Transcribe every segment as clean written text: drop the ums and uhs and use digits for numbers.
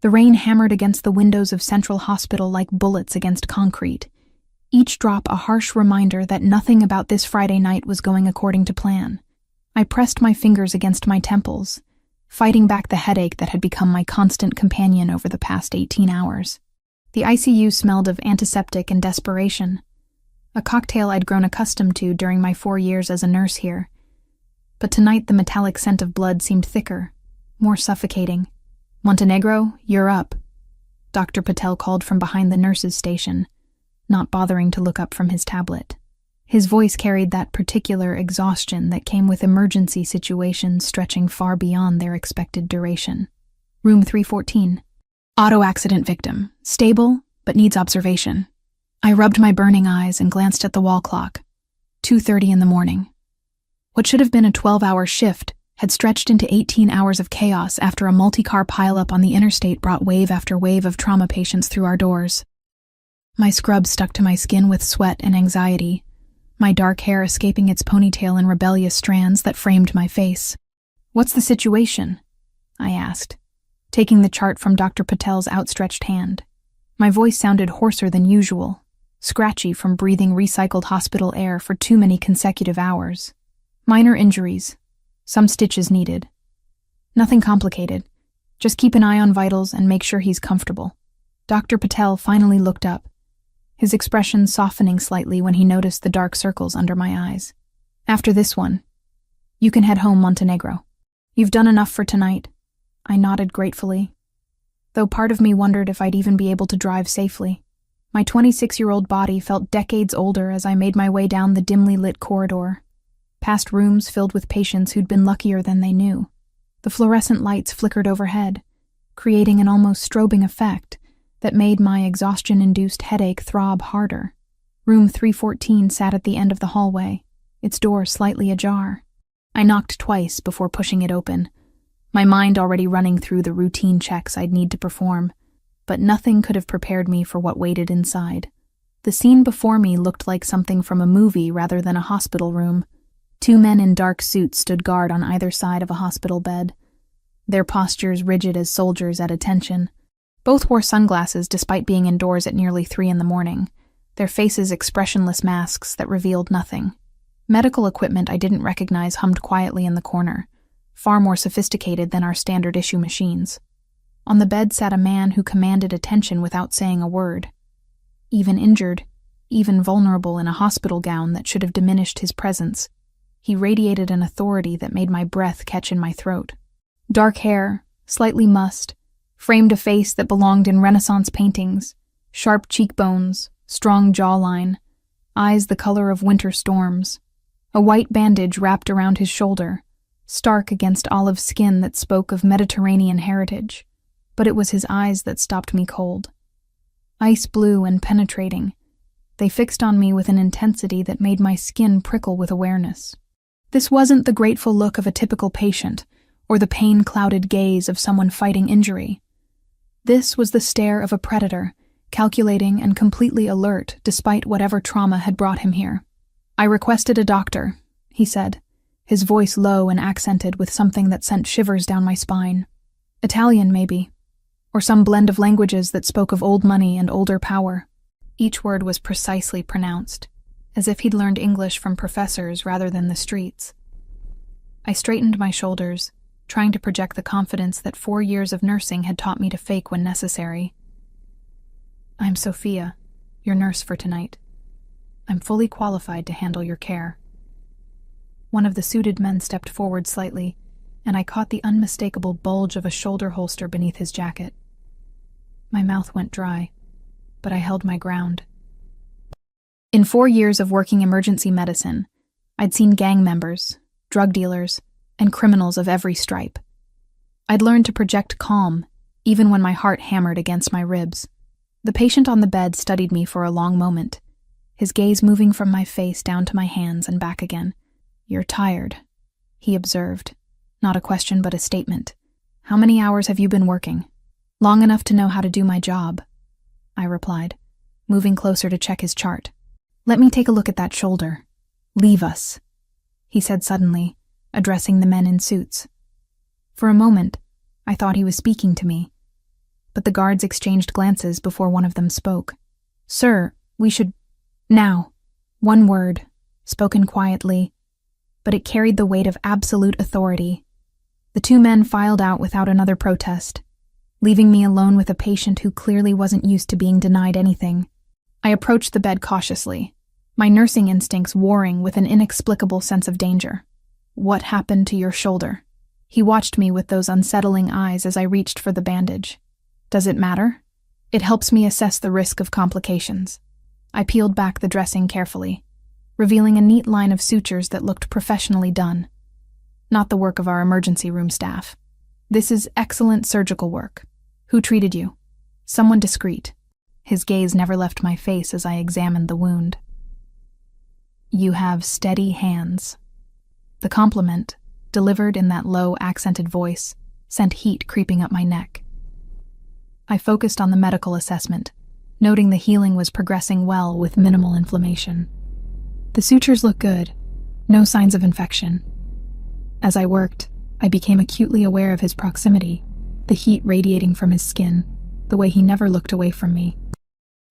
The rain hammered against the windows of Central Hospital like bullets against concrete, each drop a harsh reminder that nothing about this Friday night was going according to plan. I pressed my fingers against my temples, fighting back the headache that had become my constant companion over the past 18 hours. The ICU smelled of antiseptic and desperation, a cocktail I'd grown accustomed to during my 4 years as a nurse here. But tonight the metallic scent of blood seemed thicker, more suffocating. "Montenegro, you're up," Dr. Patel called from behind the nurse's station, not bothering to look up from his tablet. His voice carried that particular exhaustion that came with emergency situations stretching far beyond their expected duration. "Room 314. Auto accident victim. Stable, but needs observation." I rubbed my burning eyes and glanced at the wall clock. 2:30 in the morning. What should have been a 12-hour shift had stretched into 18 hours of chaos after a multi-car pileup on the interstate brought wave after wave of trauma patients through our doors. My scrub stuck to my skin with sweat and anxiety, my dark hair escaping its ponytail in rebellious strands that framed my face. "What's the situation?" I asked, taking the chart from Dr. Patel's outstretched hand. My voice sounded hoarser than usual, scratchy from breathing recycled hospital air for too many consecutive hours. "Minor injuries. Some stitches needed. Nothing complicated. Just keep an eye on vitals and make sure he's comfortable." Dr. Patel finally looked up, his expression softening slightly when he noticed the dark circles under my eyes. "After this one, you can head home, Montenegro. You've done enough for tonight." I nodded gratefully, though part of me wondered if I'd even be able to drive safely. My 26-year-old body felt decades older as I made my way down the dimly lit corridor, past rooms filled with patients who'd been luckier than they knew. The fluorescent lights flickered overhead, creating an almost strobing effect that made my exhaustion-induced headache throb harder. Room 314 sat at the end of the hallway, its door slightly ajar. I knocked twice before pushing it open, my mind already running through the routine checks I'd need to perform, but nothing could have prepared me for what waited inside. The scene before me looked like something from a movie rather than a hospital room. 2 men in dark suits stood guard on either side of a hospital bed, their postures rigid as soldiers at attention. Both wore sunglasses despite being indoors at nearly 3 in the morning, their faces expressionless masks that revealed nothing. Medical equipment I didn't recognize hummed quietly in the corner, far more sophisticated than our standard issue machines. On the bed sat a man who commanded attention without saying a word. Even injured, even vulnerable in a hospital gown that should have diminished his presence, he radiated an authority that made my breath catch in my throat. Dark hair, slightly mussed, framed a face that belonged in Renaissance paintings, sharp cheekbones, strong jawline, eyes the color of winter storms. A white bandage wrapped around his shoulder, stark against olive skin that spoke of Mediterranean heritage. But it was his eyes that stopped me cold. Ice blue and penetrating, they fixed on me with an intensity that made my skin prickle with awareness. This wasn't the grateful look of a typical patient, or the pain-clouded gaze of someone fighting injury. This was the stare of a predator, calculating and completely alert despite whatever trauma had brought him here. "I requested a doctor," he said, his voice low and accented with something that sent shivers down my spine. "Italian, maybe, or some blend of languages that spoke of old money and older power." Each word was precisely pronounced, as if he'd learned English from professors rather than the streets. I straightened my shoulders, trying to project the confidence that 4 years of nursing had taught me to fake when necessary. "I'm Sophia, your nurse for tonight. I'm fully qualified to handle your care." One of the suited men stepped forward slightly, and I caught the unmistakable bulge of a shoulder holster beneath his jacket. My mouth went dry, but I held my ground. In 4 years of working emergency medicine, I'd seen gang members, drug dealers, and criminals of every stripe. I'd learned to project calm, even when my heart hammered against my ribs. The patient on the bed studied me for a long moment, his gaze moving from my face down to my hands and back again. "You're tired," he observed. Not a question, but a statement. "How many hours have you been working?" "Long enough to know how to do my job," I replied, moving closer to check his chart. "Let me take a look at that shoulder." "Leave us," he said suddenly, addressing the men in suits. For a moment, I thought he was speaking to me, but the guards exchanged glances before one of them spoke. "Sir, we should— now." One word, spoken quietly, but it carried the weight of absolute authority. The two men filed out without another protest, leaving me alone with a patient who clearly wasn't used to being denied anything. I approached the bed cautiously, my nursing instincts warring with an inexplicable sense of danger. "What happened to your shoulder?" He watched me with those unsettling eyes as I reached for the bandage. "Does it matter?" "It helps me assess the risk of complications." I peeled back the dressing carefully, revealing a neat line of sutures that looked professionally done. Not the work of our emergency room staff. "This is excellent surgical work. Who treated you?" "Someone discreet." His gaze never left my face as I examined the wound. "You have steady hands." The compliment, delivered in that low, accented voice, sent heat creeping up my neck. I focused on the medical assessment, noting the healing was progressing well with minimal inflammation. "The sutures look good. No signs of infection." As I worked, I became acutely aware of his proximity, the heat radiating from his skin, the way he never looked away from me.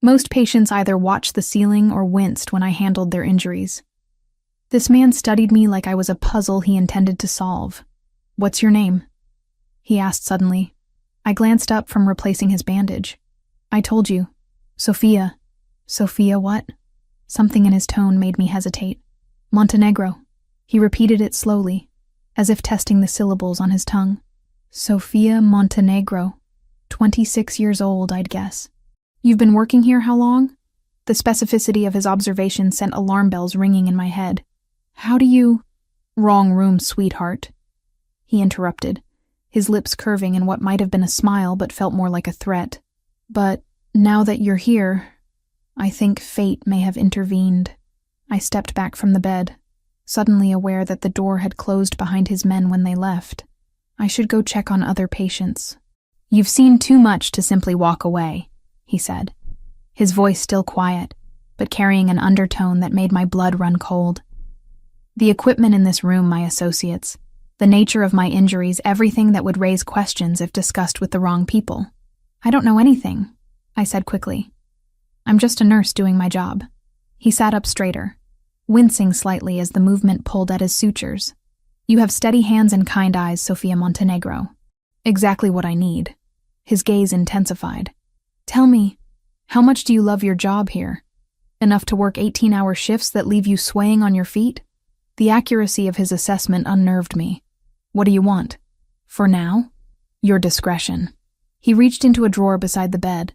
Most patients either watched the ceiling or winced when I handled their injuries. This man studied me like I was a puzzle he intended to solve. "What's your name?" he asked suddenly. I glanced up from replacing his bandage. "I told you. Sophia." "Sophia what?" Something in his tone made me hesitate. "Montenegro." He repeated it slowly, as if testing the syllables on his tongue. "Sophia Montenegro. 26 years old, I'd guess." "You've been working here how long?" The specificity of his observation sent alarm bells ringing in my head. "How do you—" "Wrong room, sweetheart," he interrupted, his lips curving in what might have been a smile but felt more like a threat. "But now that you're here, I think fate may have intervened." I stepped back from the bed, suddenly aware that the door had closed behind his men when they left. I should go check on other patients. "You've seen too much to simply walk away," he said, his voice still quiet, but carrying an undertone that made my blood run cold. "The equipment in this room, my associates, the nature of my injuries, everything that would raise questions if discussed with the wrong people." "I don't know anything," I said quickly. "I'm just a nurse doing my job." He sat up straighter, wincing slightly as the movement pulled at his sutures. "You have steady hands and kind eyes, Sophia Montenegro. Exactly what I need." His gaze intensified. "Tell me, how much do you love your job here? Enough to work 18-hour shifts that leave you swaying on your feet?" The accuracy of his assessment unnerved me. "What do you want?" "For now, your discretion." He reached into a drawer beside the bed,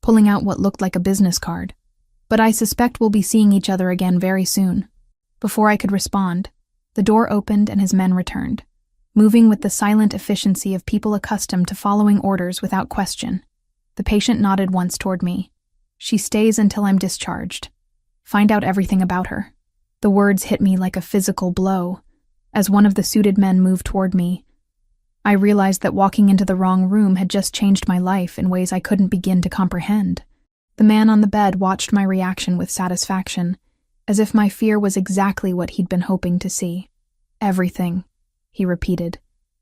pulling out what looked like a business card. "But I suspect we'll be seeing each other again very soon." Before I could respond, the door opened and his men returned, moving with the silent efficiency of people accustomed to following orders without question. The patient nodded once toward me. "She stays until I'm discharged. Find out everything about her." The words hit me like a physical blow. As one of the suited men moved toward me, I realized that walking into the wrong room had just changed my life in ways I couldn't begin to comprehend. The man on the bed watched my reaction with satisfaction, as if my fear was exactly what he'd been hoping to see. "Everything," he repeated,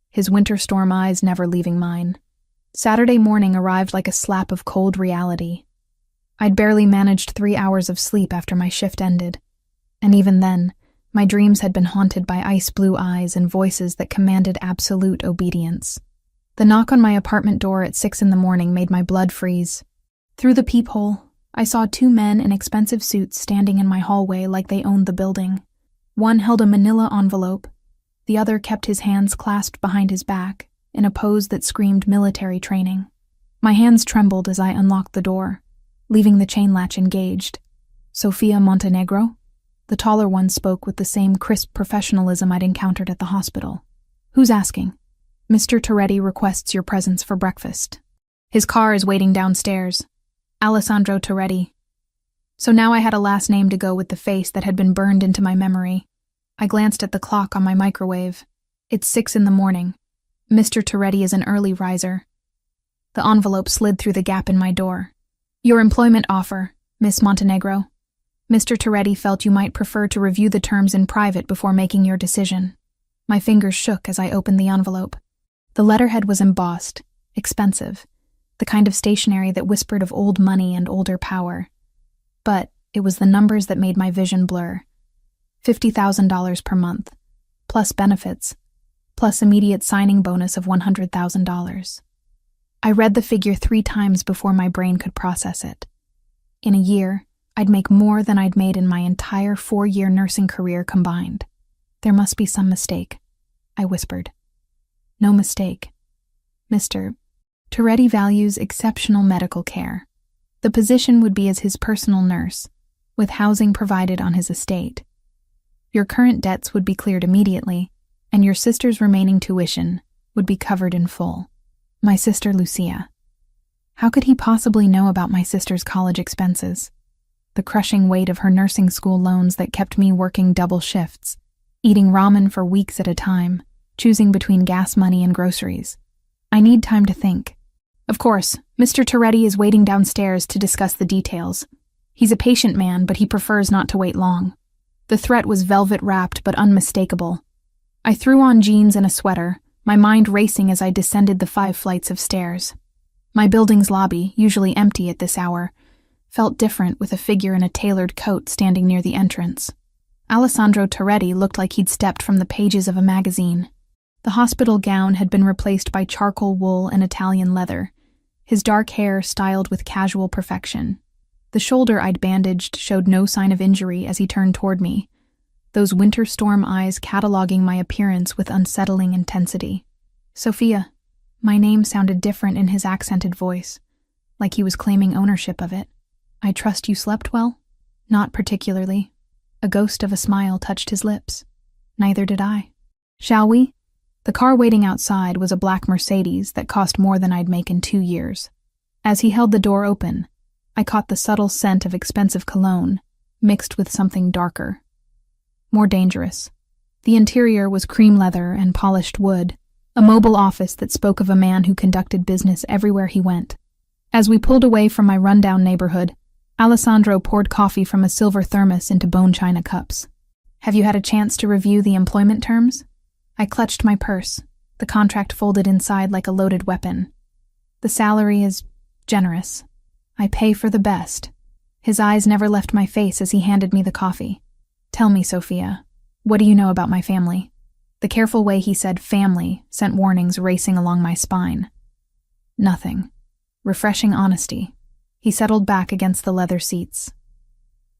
his winter storm eyes never leaving mine. Saturday morning arrived like a slap of cold reality. I'd barely managed 3 hours of sleep after my shift ended, and even then, my dreams had been haunted by ice-blue eyes and voices that commanded absolute obedience. The knock on my apartment door at 6 a.m. made my blood freeze. Through the peephole, I saw 2 men in expensive suits standing in my hallway like they owned the building. One held a manila envelope, the other kept his hands clasped behind his back, in a pose that screamed military training. My hands trembled as I unlocked the door, leaving the chain latch engaged. "Sophia Montenegro?" The taller one spoke with the same crisp professionalism I'd encountered at the hospital. "Who's asking?" "Mr. Toretti requests your presence for breakfast. His car is waiting downstairs. Alessandro Toretti." So now I had a last name to go with the face that had been burned into my memory. I glanced at the clock on my microwave. It's 6 a.m. Mr. Toretti is an early riser. The envelope slid through the gap in my door. "Your employment offer, Miss Montenegro. Mr. Toretti felt you might prefer to review the terms in private before making your decision." My fingers shook as I opened the envelope. The letterhead was embossed, expensive, the kind of stationery that whispered of old money and older power. But it was the numbers that made my vision blur. $50,000 per month, plus benefits, plus immediate signing bonus of $100,000. I read the figure 3 times before my brain could process it. In a year, I'd make more than I'd made in my entire 4-year nursing career combined. There must be some mistake, I whispered. No mistake. Mr. Toretti values exceptional medical care. The position would be as his personal nurse, with housing provided on his estate. Your current debts would be cleared immediately, and your sister's remaining tuition would be covered in full. My sister Lucia. How could he possibly know about my sister's college expenses? The crushing weight of her nursing school loans that kept me working double shifts, eating ramen for weeks at a time, choosing between gas money and groceries. I need time to think. Of course, Mr. Toretti is waiting downstairs to discuss the details. He's a patient man, but he prefers not to wait long. The threat was velvet-wrapped but unmistakable. I threw on jeans and a sweater, my mind racing as I descended the 5 flights of stairs. My building's lobby, usually empty at this hour, felt different with a figure in a tailored coat standing near the entrance. Alessandro Toretti looked like he'd stepped from the pages of a magazine. The hospital gown had been replaced by charcoal wool and Italian leather, his dark hair styled with casual perfection. The shoulder I'd bandaged showed no sign of injury as he turned toward me, those winter storm eyes cataloging my appearance with unsettling intensity. Sophia. My name sounded different in his accented voice, like he was claiming ownership of it. I trust you slept well? Not particularly. A ghost of a smile touched his lips. Neither did I. Shall we? The car waiting outside was a black Mercedes that cost more than I'd make in 2 years. As he held the door open, I caught the subtle scent of expensive cologne, mixed with something darker. More dangerous. The interior was cream leather and polished wood, a mobile office that spoke of a man who conducted business everywhere he went. As we pulled away from my rundown neighborhood, Alessandro poured coffee from a silver thermos into bone china cups. Have you had a chance to review the employment terms? I clutched my purse, the contract folded inside like a loaded weapon. The salary is generous. I pay for the best. His eyes never left my face as he handed me the coffee. Tell me, Sophia, what do you know about my family? The careful way he said family sent warnings racing along my spine. Nothing. Refreshing honesty. He settled back against the leather seats.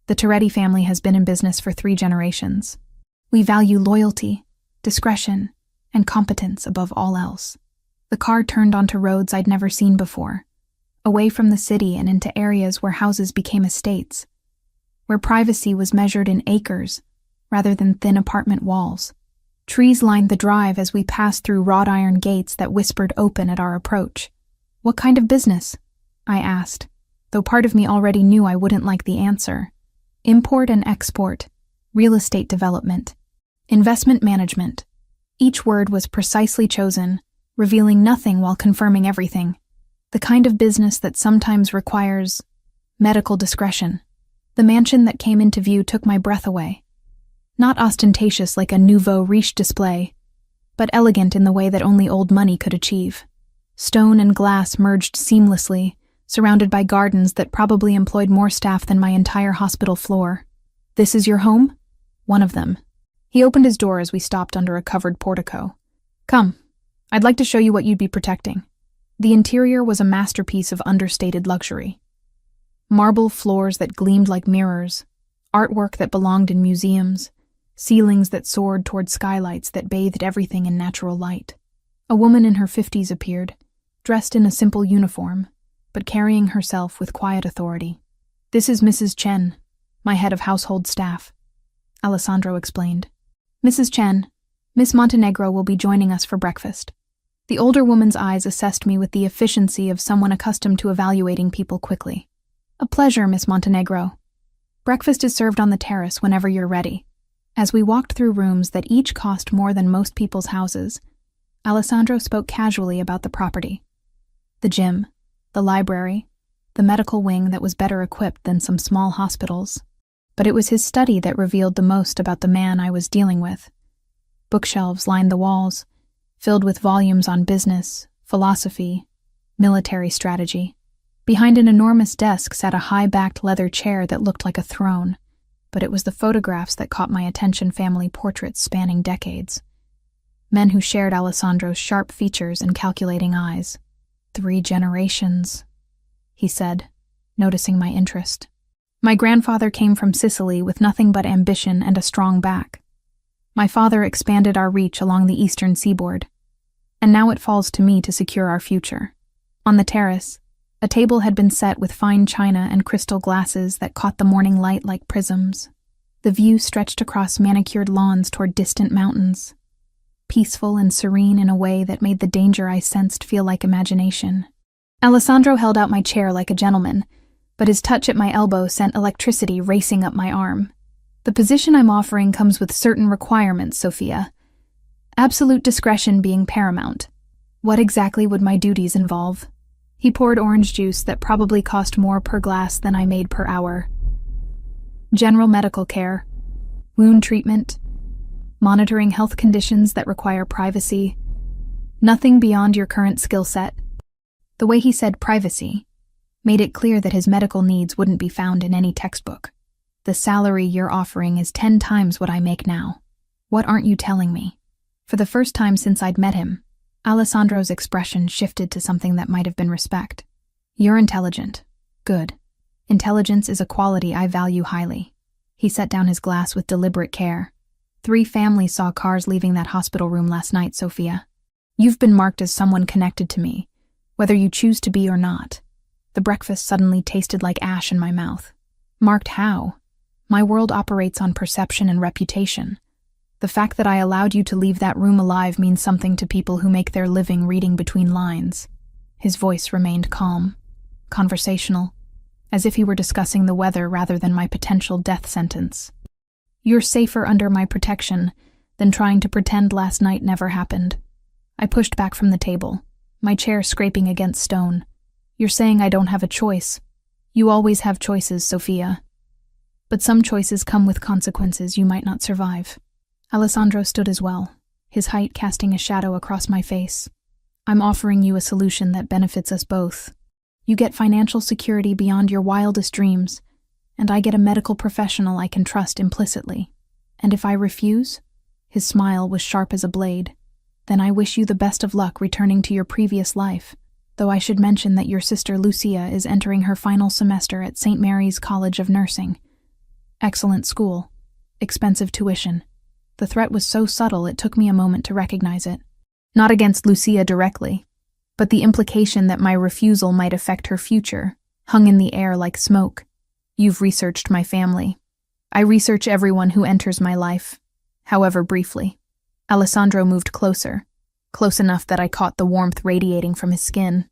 The Toretti family has been in business for 3 generations. We value loyalty, discretion, and competence above all else. The car turned onto roads I'd never seen before, away from the city and into areas where houses became estates, where privacy was measured in acres rather than thin apartment walls. Trees lined the drive as we passed through wrought iron gates that whispered open at our approach. What kind of business? I asked, though part of me already knew I wouldn't like the answer. Import and export, real estate development, investment management. Each word was precisely chosen, revealing nothing while confirming everything. The kind of business that sometimes requires medical discretion. The mansion that came into view took my breath away. Not ostentatious like a nouveau riche display, but elegant in the way that only old money could achieve. Stone and glass merged seamlessly, surrounded by gardens that probably employed more staff than my entire hospital floor. This is your home? One of them. He opened his door as we stopped under a covered portico. Come, I'd like to show you what you'd be protecting. The interior was a masterpiece of understated luxury. Marble floors that gleamed like mirrors, artwork that belonged in museums, ceilings that soared toward skylights that bathed everything in natural light. A woman in her 50s appeared, dressed in a simple uniform, but carrying herself with quiet authority. This is Mrs. Chen, my head of household staff, Alessandro explained. Mrs. Chen, Miss Montenegro will be joining us for breakfast. The older woman's eyes assessed me with the efficiency of someone accustomed to evaluating people quickly. A pleasure, Miss Montenegro. Breakfast is served on the terrace whenever you're ready. As we walked through rooms that each cost more than most people's houses, Alessandro spoke casually about the property. The gym, the library, the medical wing that was better equipped than some small hospitals. But it was his study that revealed the most about the man I was dealing with. Bookshelves lined the walls, filled with volumes on business, philosophy, Military strategy. Behind an enormous desk sat a high-backed leather chair that looked like a throne, but it was the photographs that caught my attention, family portraits spanning decades. Men who shared Alessandro's sharp features and calculating eyes. 3 generations, he said, noticing my interest. My grandfather came from Sicily with nothing but ambition and a strong back. My father expanded our reach along the eastern seaboard, and now it falls to me to secure our future. On the terrace, a table had been set with fine china and crystal glasses that caught the morning light like prisms. The view stretched across manicured lawns toward distant mountains, peaceful and serene in a way that made the danger I sensed feel like imagination. Alessandro held out my chair like a gentleman, but his touch at my elbow sent electricity racing up my arm. The position I'm offering comes with certain requirements, Sophia. Absolute discretion being paramount. What exactly would my duties involve? He poured orange juice that probably cost more per glass than I made per hour. General medical care, wound treatment, monitoring health conditions that require privacy. Nothing beyond your current skill set. The way he said privacy made it clear that his medical needs wouldn't be found in any textbook. The salary you're offering is 10 times what I make now. What aren't you telling me? For the first time since I'd met him, Alessandro's expression shifted to something that might have been respect. You're intelligent. Good. Intelligence is a quality I value highly. He set down his glass with deliberate care. 3 families saw cars leaving that hospital room last night, Sophia. You've been marked as someone connected to me, whether you choose to be or not. The breakfast suddenly tasted like ash in my mouth. Marked how? My world operates on perception and reputation. The fact that I allowed you to leave that room alive means something to people who make their living reading between lines. His voice remained calm, conversational, as if he were discussing the weather rather than my potential death sentence. You're safer under my protection than trying to pretend last night never happened. I pushed back from the table, my chair scraping against stone. You're saying I don't have a choice. You always have choices, Sophia. But some choices come with consequences you might not survive. Alessandro stood as well, his height casting a shadow across my face. I'm offering you a solution that benefits us both. You get financial security beyond your wildest dreams, and I get a medical professional I can trust implicitly. And if I refuse, his smile was sharp as a blade, then I wish you the best of luck returning to your previous life, though I should mention that your sister Lucia is entering her final semester at St. Mary's College of Nursing. Excellent school. Expensive tuition. The threat was so subtle it took me a moment to recognize it. Not against Lucia directly, but the implication that my refusal might affect her future hung in the air like smoke. You've researched my family. I research everyone who enters my life, however briefly. Alessandro moved closer, close enough that I caught the warmth radiating from his skin.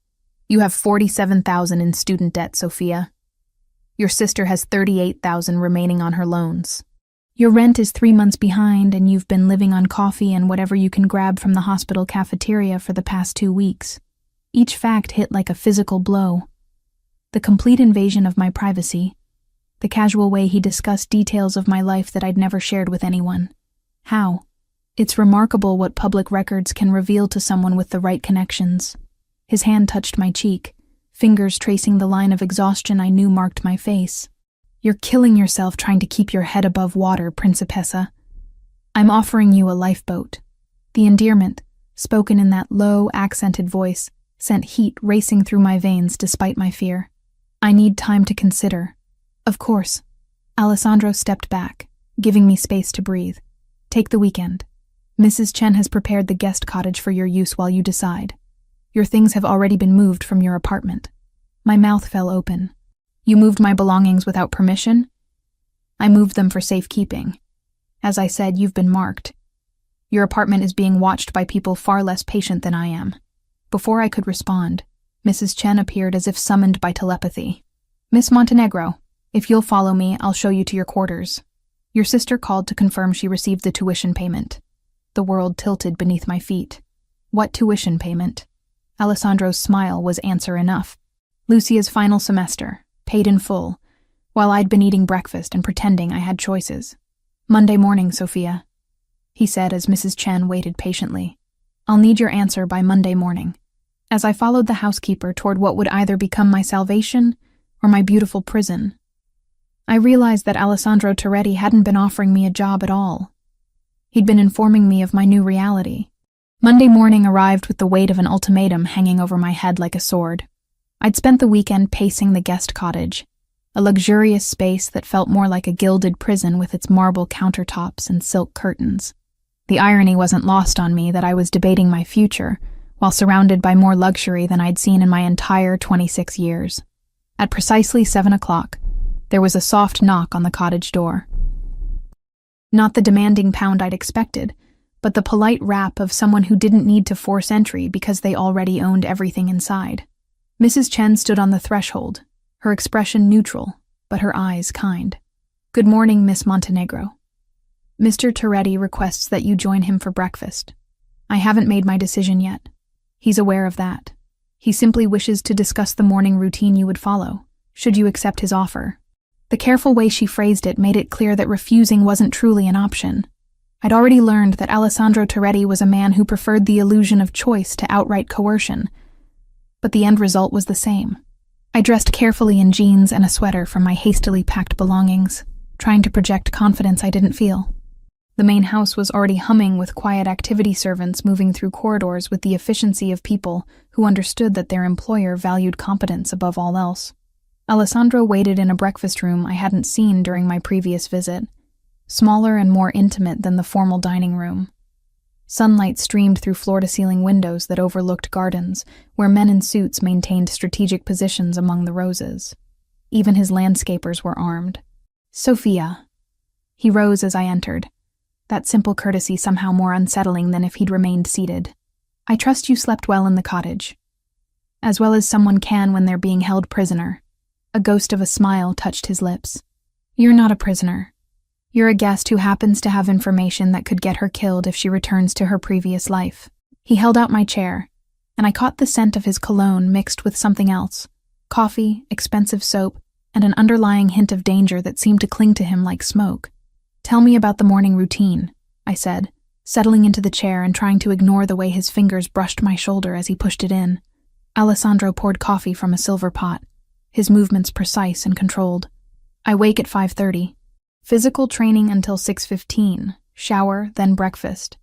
You have $47,000 in student debt, Sophia. Your sister has $38,000 remaining on her loans. Your rent is 3 months behind, and you've been living on coffee and whatever you can grab from the hospital cafeteria for the past 2 weeks. Each fact hit like a physical blow. The complete invasion of my privacy, the casual way he discussed details of my life that I'd never shared with anyone. How? It's remarkable what public records can reveal to someone with the right connections. His hand touched my cheek, fingers tracing the line of exhaustion I knew marked my face. You're killing yourself trying to keep your head above water, Principessa. I'm offering you a lifeboat. The endearment, spoken in that low, accented voice, sent heat racing through my veins despite my fear. I need time to consider. Of course. Alessandro stepped back, giving me space to breathe. Take the weekend. Mrs. Chen has prepared the guest cottage for your use while you decide. Your things have already been moved from your apartment. My mouth fell open. You moved my belongings without permission? I moved them for safekeeping. As I said, you've been marked. Your apartment is being watched by people far less patient than I am. Before I could respond, Mrs. Chen appeared as if summoned by telepathy. Miss Montenegro, if you'll follow me, I'll show you to your quarters. Your sister called to confirm she received the tuition payment. The world tilted beneath my feet. What tuition payment? Alessandro's smile was answer enough. Lucia's final semester, paid in full, while I'd been eating breakfast and pretending I had choices. Monday morning, Sophia, he said as Mrs. Chen waited patiently. I'll need your answer by Monday morning. as I followed the housekeeper toward what would either become my salvation or my beautiful prison. I realized that Alessandro Toretti hadn't been offering me a job at all. He'd been informing me of my new reality. Monday morning arrived with the weight of an ultimatum hanging over my head like a sword. I'd spent the weekend pacing the guest cottage, a luxurious space that felt more like a gilded prison with its marble countertops and silk curtains. The irony wasn't lost on me that I was debating my future while surrounded by more luxury than I'd seen in my entire 26 years. At precisely 7 o'clock, there was a soft knock on the cottage door. Not the demanding pound I'd expected, but the polite rap of someone who didn't need to force entry because they already owned everything inside. Mrs. Chen stood on the threshold, her expression neutral, but her eyes kind. "Good morning, Miss Montenegro. Mr. Toretti requests that you join him for breakfast. I haven't made my decision yet. He's aware of that. He simply wishes to discuss the morning routine you would follow, should you accept his offer." The careful way she phrased it made it clear that refusing wasn't truly an option. I'd already learned that Alessandro Toretti was a man who preferred the illusion of choice to outright coercion, but the end result was the same. I dressed carefully in jeans and a sweater from my hastily packed belongings, trying to project confidence I didn't feel. The main house was already humming with quiet activity servants moving through corridors with the efficiency of people who understood that their employer valued competence above all else. Alessandro waited in a breakfast room I hadn't seen during my previous visit, smaller and more intimate than the formal dining room. Sunlight streamed through floor-to-ceiling windows that overlooked gardens, where men in suits maintained strategic positions among the roses. Even his landscapers were armed. "Sophia." He rose as I entered, that simple courtesy somehow more unsettling than if he'd remained seated. "I trust you slept well in the cottage. As well as someone can when they're being held prisoner." A ghost of a smile touched his lips. "You're not a prisoner. You're a guest who happens to have information that could get her killed if she returns to her previous life." He held out my chair, and I caught the scent of his cologne mixed with something else, coffee, expensive soap, and an underlying hint of danger that seemed to cling to him like smoke. "Tell me about the morning routine," I said, settling into the chair and trying to ignore the way his fingers brushed my shoulder as he pushed it in. Alessandro poured coffee from a silver pot, his movements precise and controlled. "I wake at 5:30. Physical training until 6:15, shower, then breakfast.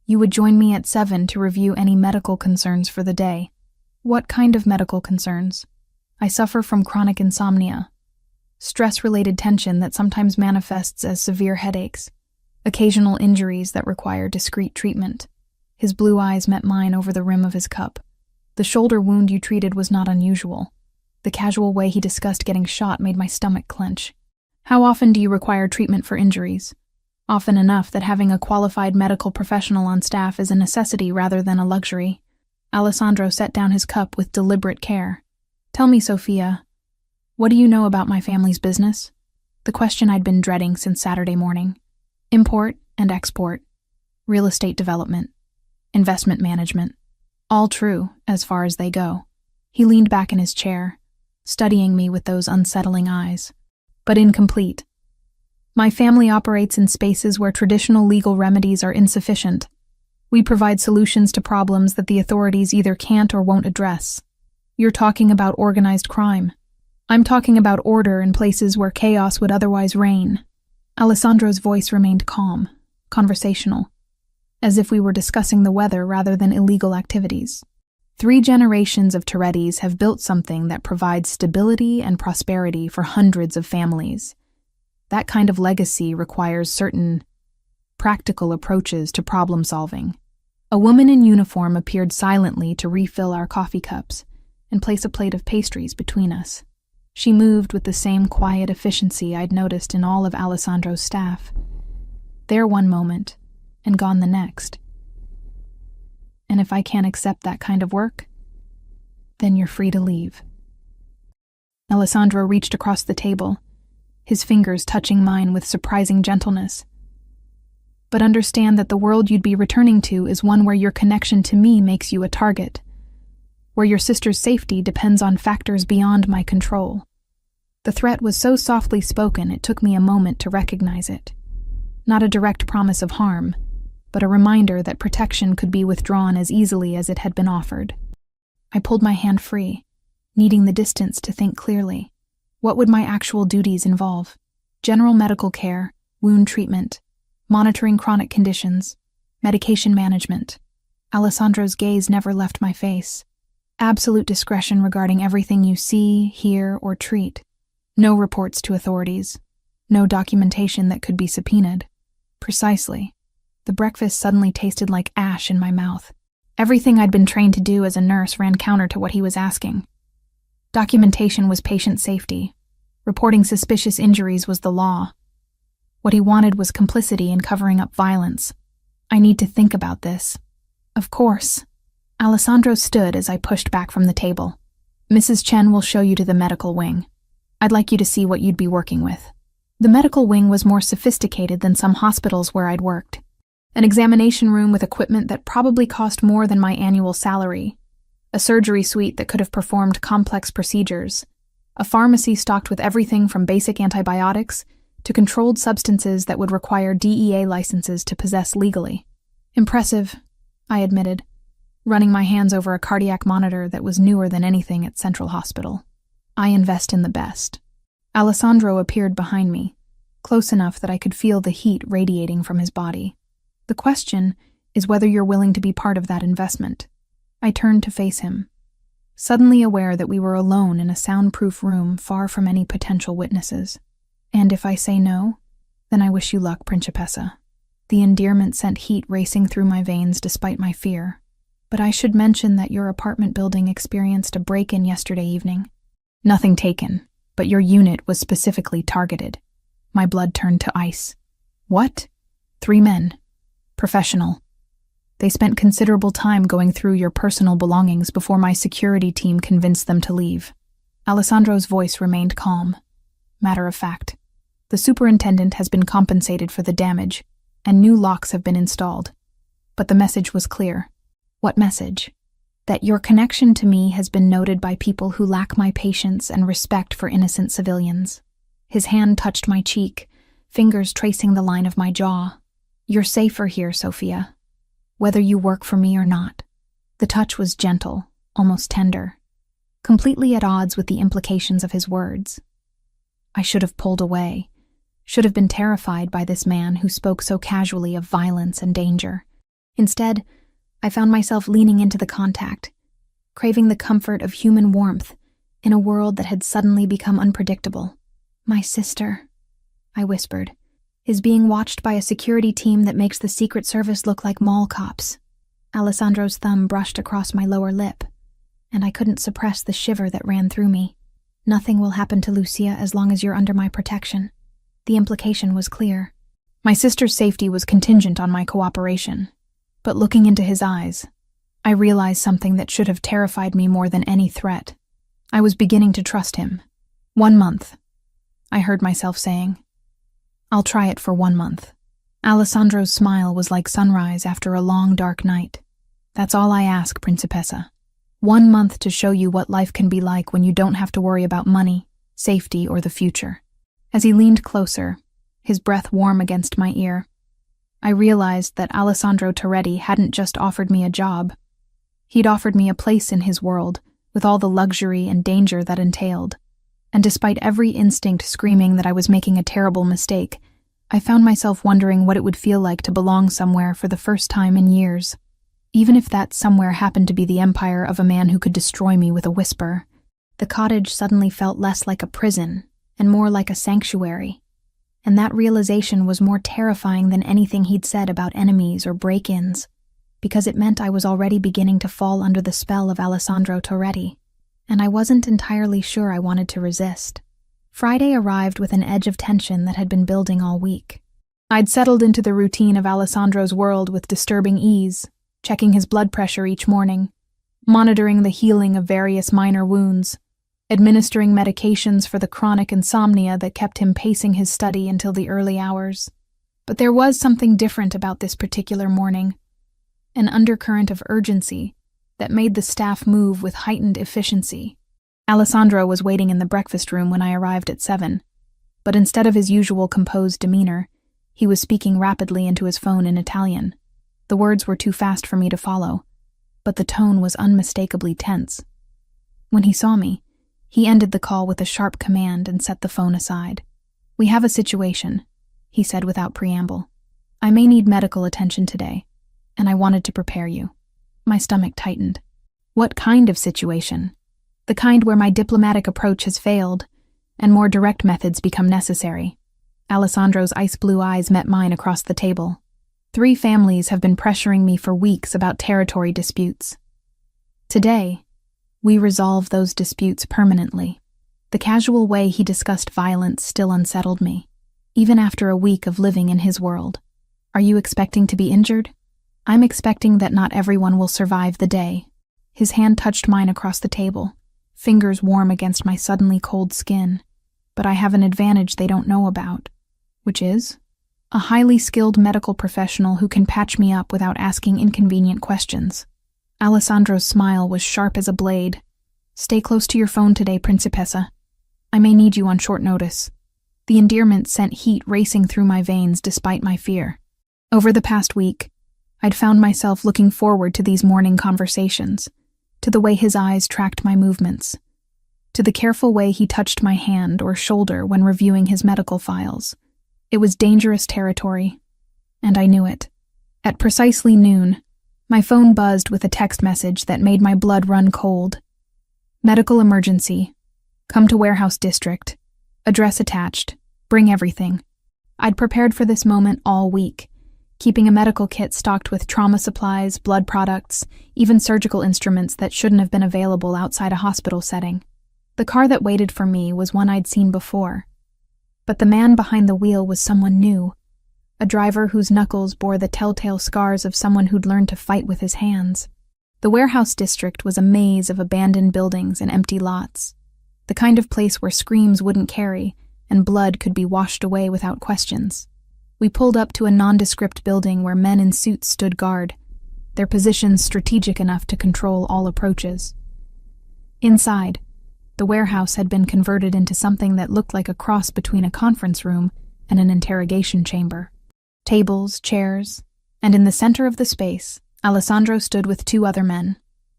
You would join me at 7 to review any medical concerns for the day." "What kind of medical concerns?" "I suffer from chronic insomnia, stress-related tension that sometimes manifests as severe headaches, occasional injuries that require discreet treatment." His blue eyes met mine over the rim of his cup. "The shoulder wound you treated was not unusual." The casual way he discussed getting shot made my stomach clench. "How often do you require treatment for injuries?" "Often enough that having a qualified medical professional on staff is a necessity rather than a luxury." Alessandro set down his cup with deliberate care. "Tell me, Sophia, what do you know about my family's business?" The question I'd been dreading since Saturday morning. "Import and export, real estate development, investment management. All true, as far as they go." He leaned back in his chair, studying me with those unsettling eyes. "But incomplete. My family operates in spaces where traditional legal remedies are insufficient. We provide solutions to problems that the authorities either can't or won't address." "You're talking about organized crime." "I'm talking about order in places where chaos would otherwise reign." Alessandro's voice remained calm, conversational, as if we were discussing the weather rather than illegal activities. 3 generations of Torettis have built something that provides stability and prosperity for hundreds of families. That kind of legacy requires certain practical approaches to problem solving. A woman in uniform appeared silently to refill our coffee cups and place a plate of pastries between us. She moved with the same quiet efficiency I'd noticed in all of Alessandro's staff. There one moment, and gone the next. And if I can't accept that kind of work, then you're free to leave. Alessandro reached across the table, his fingers touching mine with surprising gentleness. "But understand that the world you'd be returning to is one where your connection to me makes you a target, where your sister's safety depends on factors beyond my control." The threat was so softly spoken it took me a moment to recognize it. Not a direct promise of harm, but a reminder that protection could be withdrawn as easily as it had been offered. I pulled my hand free, needing the distance to think clearly. What would my actual duties involve? General medical care, wound treatment, monitoring chronic conditions, medication management. Alessandro's gaze never left my face. Absolute discretion regarding everything you see, hear, or treat. No reports to authorities. No documentation that could be subpoenaed. Precisely. The breakfast suddenly tasted like ash in my mouth. Everything I'd been trained to do as a nurse ran counter to what he was asking. Documentation was patient safety. Reporting suspicious injuries was the law. What he wanted was complicity in covering up violence. I need to think about this. Of course. Alessandro stood as I pushed back from the table. Mrs. Chen will show you to the medical wing. I'd like you to see what you'd be working with. The medical wing was more sophisticated than some hospitals where I'd worked. An examination room with equipment that probably cost more than my annual salary. A surgery suite that could have performed complex procedures. A pharmacy stocked with everything from basic antibiotics to controlled substances that would require DEA licenses to possess legally. Impressive, I admitted, running my hands over a cardiac monitor that was newer than anything at Central Hospital. I invest in the best. Alessandro appeared behind me, close enough that I could feel the heat radiating from his body. The question is whether you're willing to be part of that investment. I turned to face him, suddenly aware that we were alone in a soundproof room far from any potential witnesses. And if I say no, then I wish you luck, Principessa. The endearment sent heat racing through my veins despite my fear. But I should mention that your apartment building experienced a break-in yesterday evening. Nothing taken, but your unit was specifically targeted. My blood turned to ice. What? 3 men. Professional. They spent considerable time going through your personal belongings before my security team convinced them to leave. Alessandro's voice remained calm. Matter of fact, the superintendent has been compensated for the damage, and new locks have been installed. But the message was clear. What message? That your connection to me has been noted by people who lack my patience and respect for innocent civilians. His hand touched my cheek, fingers tracing the line of my jaw. You're safer here, Sophia, whether you work for me or not. The touch was gentle, almost tender, completely at odds with the implications of his words. I should have pulled away, should have been terrified by this man who spoke so casually of violence and danger. Instead, I found myself leaning into the contact, craving the comfort of human warmth in a world that had suddenly become unpredictable. My sister, I whispered, is being watched by a security team that makes the Secret Service look like mall cops. Alessandro's thumb brushed across my lower lip, and I couldn't suppress the shiver that ran through me. Nothing will happen to Lucia as long as you're under my protection. The implication was clear. My sister's safety was contingent on my cooperation. But looking into his eyes, I realized something that should have terrified me more than any threat. I was beginning to trust him. 1 month, I heard myself saying. I'll try it for 1 month. Alessandro's smile was like sunrise after a long, dark night. That's all I ask, Principessa. 1 month to show you what life can be like when you don't have to worry about money, safety, or the future. As he leaned closer, his breath warm against my ear, I realized that Alessandro Toretti hadn't just offered me a job. He'd offered me a place in his world, with all the luxury and danger that entailed. And despite every instinct screaming that I was making a terrible mistake, I found myself wondering what it would feel like to belong somewhere for the first time in years. Even if that somewhere happened to be the empire of a man who could destroy me with a whisper, the cottage suddenly felt less like a prison and more like a sanctuary. And that realization was more terrifying than anything he'd said about enemies or break-ins, because it meant I was already beginning to fall under the spell of Alessandro Toretti, and I wasn't entirely sure I wanted to resist. Friday arrived with an edge of tension that had been building all week. I'd settled into the routine of Alessandro's world with disturbing ease, checking his blood pressure each morning, monitoring the healing of various minor wounds, administering medications for the chronic insomnia that kept him pacing his study until the early hours. But there was something different about this particular morning, an undercurrent of urgency that made the staff move with heightened efficiency. Alessandro was waiting in the breakfast room when I arrived at 7, but instead of his usual composed demeanor, he was speaking rapidly into his phone in Italian. The words were too fast for me to follow. but the tone was unmistakably tense. When he saw me, he ended the call with a sharp command and set the phone aside. "We have a situation," he said without preamble. "I may need medical attention today, and I wanted to prepare you." My stomach tightened. What kind of situation? The kind where my diplomatic approach has failed, and more direct methods become necessary. Alessandro's ice-blue eyes met mine across the table. 3 families have been pressuring me for weeks about territory disputes. Today, we resolve those disputes permanently. The casual way he discussed violence still unsettled me, even after a week of living in his world. "Are you expecting to be injured?" "I'm expecting that not everyone will survive the day." His hand touched mine across the table, fingers warm against my suddenly cold skin. "But I have an advantage they don't know about." "Which is?" "A highly skilled medical professional who can patch me up without asking inconvenient questions." Alessandro's smile was sharp as a blade. "Stay close to your phone today, Principessa. I may need you on short notice." The endearment sent heat racing through my veins despite my fear. Over the past week, I'd found myself looking forward to these morning conversations, to the way his eyes tracked my movements, to the careful way he touched my hand or shoulder when reviewing his medical files. It was dangerous territory, and I knew it. At precisely noon, my phone buzzed with a text message that made my blood run cold. "Medical emergency. Come to Warehouse District. Address attached. Bring everything." I'd prepared for this moment all week, keeping a medical kit stocked with trauma supplies, blood products, even surgical instruments that shouldn't have been available outside a hospital setting. The car that waited for me was one I'd seen before, but the man behind the wheel was someone new, a driver whose knuckles bore the telltale scars of someone who'd learned to fight with his hands. The Warehouse District was a maze of abandoned buildings and empty lots, the kind of place where screams wouldn't carry and blood could be washed away without questions. We pulled up to a nondescript building where men in suits stood guard, their positions strategic enough to control all approaches. Inside, the warehouse had been converted into something that looked like a cross between a conference room and an interrogation chamber. Tables, chairs, and in the center of the space, Alessandro stood with 2 other men,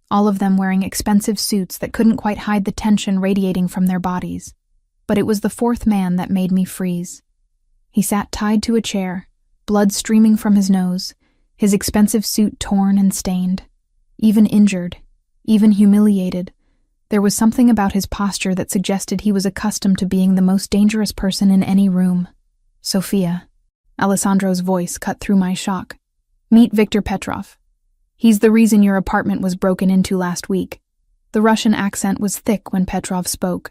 all of them wearing expensive suits that couldn't quite hide the tension radiating from their bodies. But it was the 4th man that made me freeze. He sat tied to a chair, blood streaming from his nose, his expensive suit torn and stained. Even injured, even humiliated, there was something about his posture that suggested he was accustomed to being the most dangerous person in any room. "Sophia," Alessandro's voice cut through my shock. "Meet Viktor Petrov. He's the reason your apartment was broken into last week." The Russian accent was thick when Petrov spoke,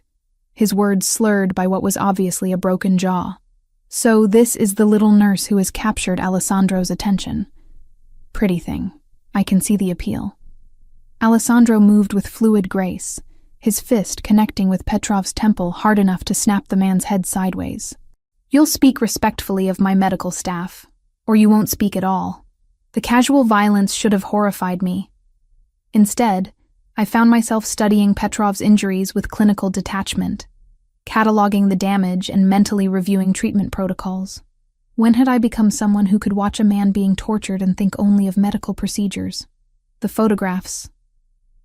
his words slurred by what was obviously a broken jaw. "So this is the little nurse who has captured Alessandro's attention. Pretty thing. I can see the appeal." Alessandro moved with fluid grace, his fist connecting with Petrov's temple hard enough to snap the man's head sideways. "You'll speak respectfully of my medical staff, or you won't speak at all." The casual violence should have horrified me. Instead, I found myself studying Petrov's injuries with clinical detachment, cataloging the damage and mentally reviewing treatment protocols. When had I become someone who could watch a man being tortured and think only of medical procedures? "The photographs,"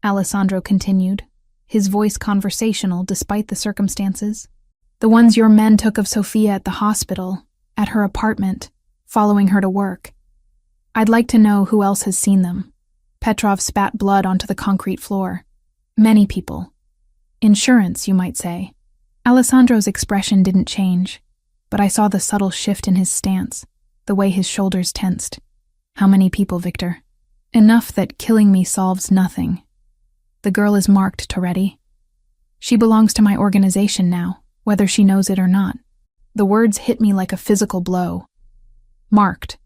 Alessandro continued, his voice conversational despite the circumstances. "The ones your men took of Sophia at the hospital, at her apartment, following her to work. I'd like to know who else has seen them." Petrov spat blood onto the concrete floor. "Many people. Insurance, you might say." Alessandro's expression didn't change, but I saw the subtle shift in his stance, the way his shoulders tensed. "How many people, Victor?" "Enough that killing me solves nothing. The girl is marked, Toretti. She belongs to my organization now, whether she knows it or not." The words hit me like a physical blow. Marked.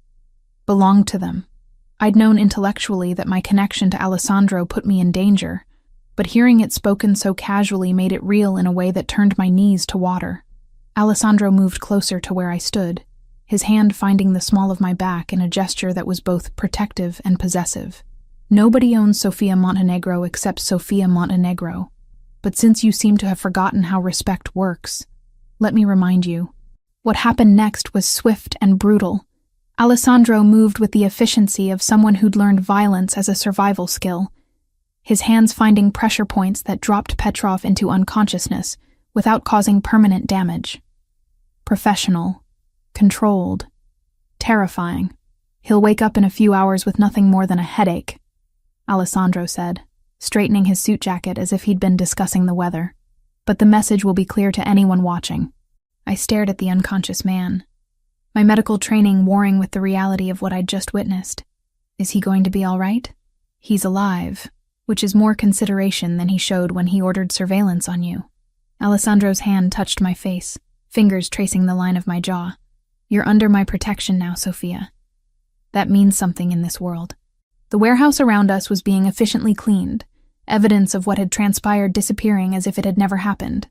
Belonged to them. I'd known intellectually that my connection to Alessandro put me in danger, but hearing it spoken so casually made it real in a way that turned my knees to water. Alessandro moved closer to where I stood, his hand finding the small of my back in a gesture that was both protective and possessive. "Nobody owns Sofia Montenegro except Sofia Montenegro. But since you seem to have forgotten how respect works, let me remind you. What happened next was swift and brutal." Alessandro moved with the efficiency of someone who'd learned violence as a survival skill, his hands finding pressure points that dropped Petrov into unconsciousness without causing permanent damage. Professional, controlled, terrifying. He'll wake up in a few hours with nothing more than a headache, Alessandro said, straightening his suit jacket as if he'd been discussing the weather. But the message will be clear to anyone watching. I stared at the unconscious man, my medical training warring with the reality of what I'd just witnessed. Is he going to be all right? He's alive, which is more consideration than he showed when he ordered surveillance on you. Alessandro's hand touched my face, fingers tracing the line of my jaw. You're under my protection now, Sophia. That means something in this world. The warehouse around us was being efficiently cleaned, evidence of what had transpired disappearing as if it had never happened.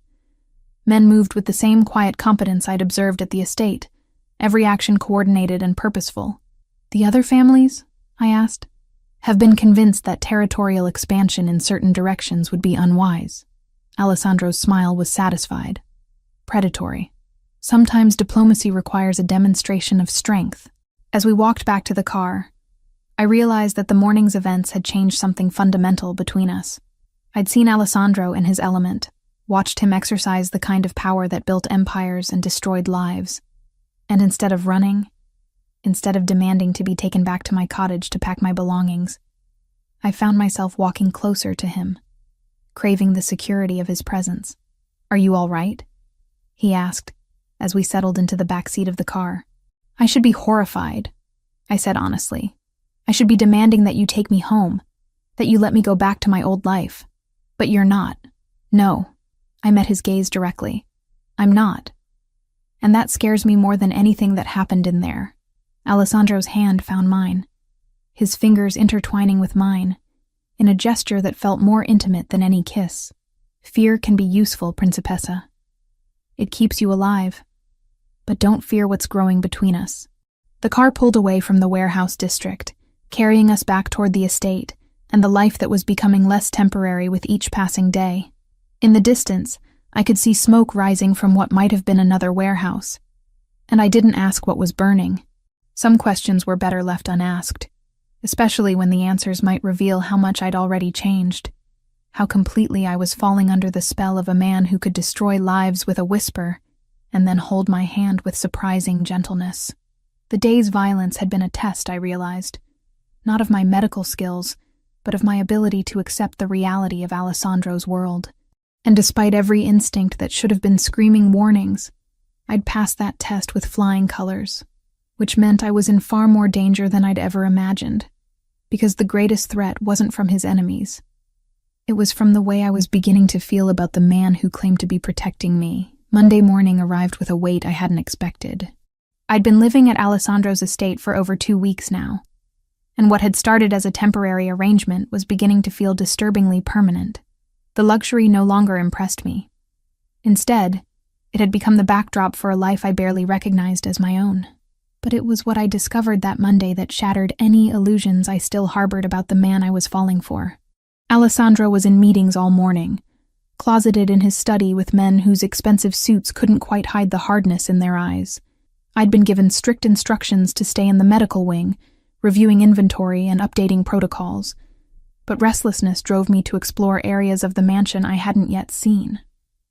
Men moved with the same quiet competence I'd observed at the estate, every action coordinated and purposeful. The other families, I asked, have been convinced that territorial expansion in certain directions would be unwise. Alessandro's smile was satisfied. Predatory. Sometimes diplomacy requires a demonstration of strength. As we walked back to the car, I realized that the morning's events had changed something fundamental between us. I'd seen Alessandro in his element, watched him exercise the kind of power that built empires and destroyed lives. And instead of running, instead of demanding to be taken back to my cottage to pack my belongings, I found myself walking closer to him, craving the security of his presence. Are you all right? He asked, as we settled into the back seat of the car. I should be horrified, I said honestly. I should be demanding that you take me home, that you let me go back to my old life. But you're not. No. I met his gaze directly. I'm not. And that scares me more than anything that happened in there. Alessandro's hand found mine, his fingers intertwining with mine, in a gesture that felt more intimate than any kiss. Fear can be useful, Principessa. It keeps you alive. But don't fear what's growing between us. The car pulled away from the warehouse district, carrying us back toward the estate and the life that was becoming less temporary with each passing day. In the distance, I could see smoke rising from what might have been another warehouse. And I didn't ask what was burning. Some questions were better left unasked, especially when the answers might reveal how much I'd already changed, how completely I was falling under the spell of a man who could destroy lives with a whisper and then hold my hand with surprising gentleness. The day's violence had been a test, I realized, not of my medical skills, but of my ability to accept the reality of Alessandro's world. And despite every instinct that should have been screaming warnings, I'd passed that test with flying colors, which meant I was in far more danger than I'd ever imagined, because the greatest threat wasn't from his enemies. It was from the way I was beginning to feel about the man who claimed to be protecting me. Monday morning arrived with a weight I hadn't expected. I'd been living at Alessandro's estate for over 2 weeks now, and what had started as a temporary arrangement was beginning to feel disturbingly permanent. The luxury no longer impressed me. Instead, it had become the backdrop for a life I barely recognized as my own. But it was what I discovered that Monday that shattered any illusions I still harbored about the man I was falling for. Alessandro was in meetings all morning, closeted in his study with men whose expensive suits couldn't quite hide the hardness in their eyes. I'd been given strict instructions to stay in the medical wing, reviewing inventory and updating protocols, but restlessness drove me to explore areas of the mansion I hadn't yet seen.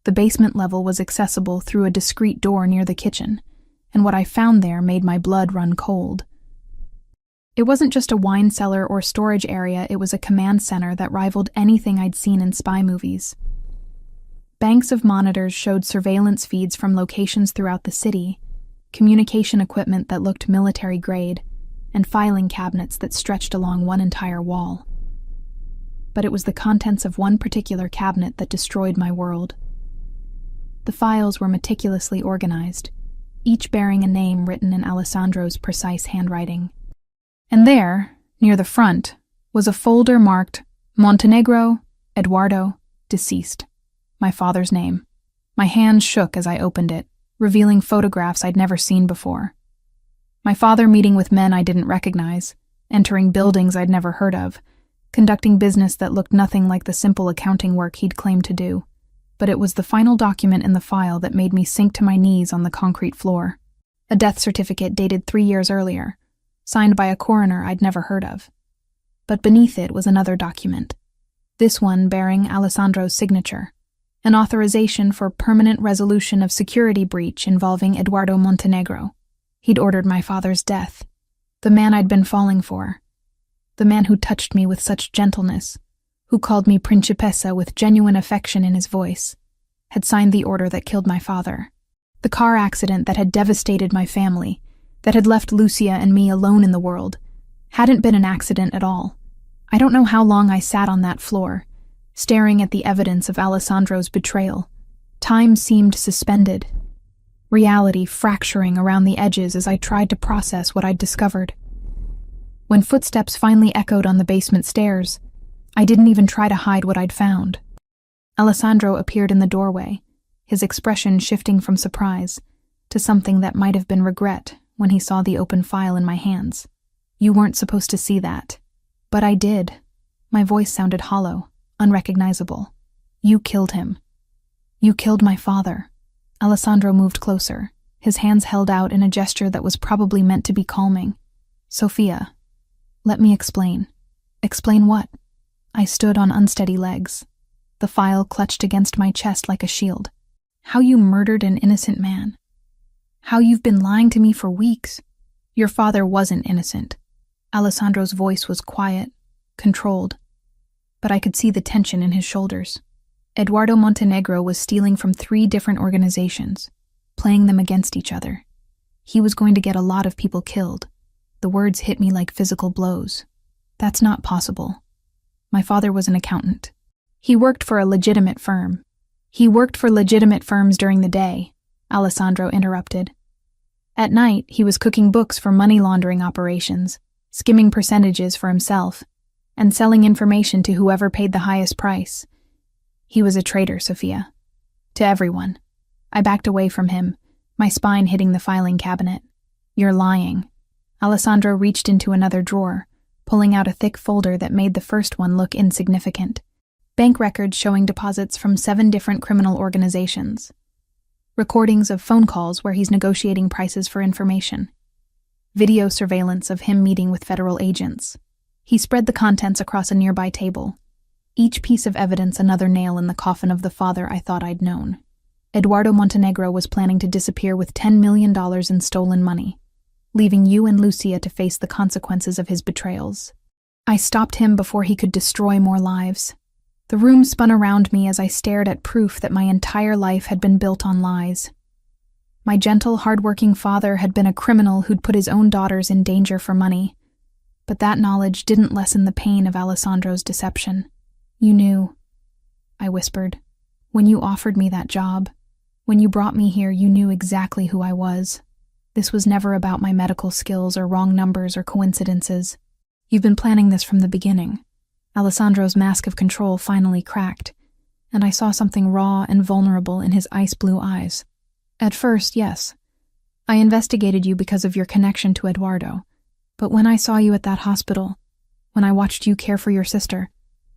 The basement level was accessible through a discreet door near the kitchen, and what I found there made my blood run cold. It wasn't just a wine cellar or storage area, it was a command center that rivaled anything I'd seen in spy movies. Banks of monitors showed surveillance feeds from locations throughout the city, communication equipment that looked military-grade, and filing cabinets that stretched along one entire wall. But it was the contents of one particular cabinet that destroyed my world. The files were meticulously organized, each bearing a name written in Alessandro's precise handwriting. And there, near the front, was a folder marked Montenegro, Eduardo, deceased. My father's name. My hands shook as I opened it, revealing photographs I'd never seen before. My father meeting with men I didn't recognize, entering buildings I'd never heard of, conducting business that looked nothing like the simple accounting work he'd claimed to do. But it was the final document in the file that made me sink to my knees on the concrete floor. A death certificate dated 3 years earlier, signed by a coroner I'd never heard of. But beneath it was another document, this one bearing Alessandro's signature, an authorization for permanent resolution of security breach involving Eduardo Montenegro. He'd ordered my father's death, the man I'd been falling for, the man who touched me with such gentleness, who called me Principessa with genuine affection in his voice, had signed the order that killed my father. The car accident that had devastated my family, that had left Lucia and me alone in the world, hadn't been an accident at all. I don't know how long I sat on that floor, staring at the evidence of Alessandro's betrayal. Time seemed suspended, reality fracturing around the edges as I tried to process what I'd discovered. When footsteps finally echoed on the basement stairs, I didn't even try to hide what I'd found. Alessandro appeared in the doorway, his expression shifting from surprise to something that might have been regret when he saw the open file in my hands. "You weren't supposed to see that." "But I did." My voice sounded hollow, unrecognizable. "You killed him. You killed my father." Alessandro moved closer, his hands held out in a gesture that was probably meant to be calming. "Sophia, let me explain." "Explain what?" I stood on unsteady legs, the file clutched against my chest like a shield. "How you murdered an innocent man. How you've been lying to me for weeks. Your father wasn't innocent." Alessandro's voice was quiet, controlled, but I could see the tension in his shoulders. Eduardo Montenegro was stealing from 3 different organizations, playing them against each other. He was going to get a lot of people killed. The words hit me like physical blows. "That's not possible." My father was an accountant. He worked for a legitimate firm. "He worked for legitimate firms during the day," Alessandro interrupted. "At night, he was cooking books for money laundering operations, skimming percentages for himself, and selling information to whoever paid the highest price. He was a traitor, Sophia. To everyone." I backed away from him, my spine hitting the filing cabinet. "You're lying." Alessandro reached into another drawer, pulling out a thick folder that made the first one look insignificant. Bank records showing deposits from 7 different criminal organizations. Recordings of phone calls where he's negotiating prices for information. Video surveillance of him meeting with federal agents. He spread the contents across a nearby table. Each piece of evidence another nail in the coffin of the father I thought I'd known. Eduardo Montenegro was planning to disappear with $10 million in stolen money, leaving you and Lucia to face the consequences of his betrayals. I stopped him before he could destroy more lives. The room spun around me as I stared at proof that my entire life had been built on lies. My gentle, hard-working father had been a criminal who'd put his own daughters in danger for money. But that knowledge didn't lessen the pain of Alessandro's deception. "You knew," I whispered. "When you offered me that job, when you brought me here, you knew exactly who I was. This was never about my medical skills or wrong numbers or coincidences. You've been planning this from the beginning." Alessandro's mask of control finally cracked, and I saw something raw and vulnerable in his ice-blue eyes. "At first, yes. I investigated you because of your connection to Eduardo. But when I saw you at that hospital, when I watched you care for your sister,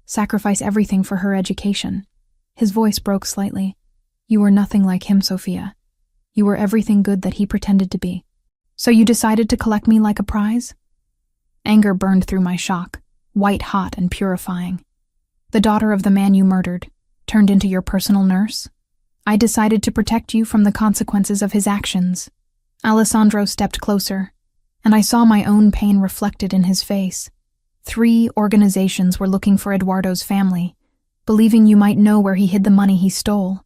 sacrifice everything for her education," his voice broke slightly. "You were nothing like him, Sophia. You were everything good that he pretended to be. So you decided to collect me like a prize?" Anger burned through my shock, white-hot and purifying. "The daughter of the man you murdered, turned into your personal nurse? I decided to protect you from the consequences of his actions." Alessandro stepped closer, and I saw my own pain reflected in his face. 3 organizations were looking for Eduardo's family, believing you might know where he hid the money he stole.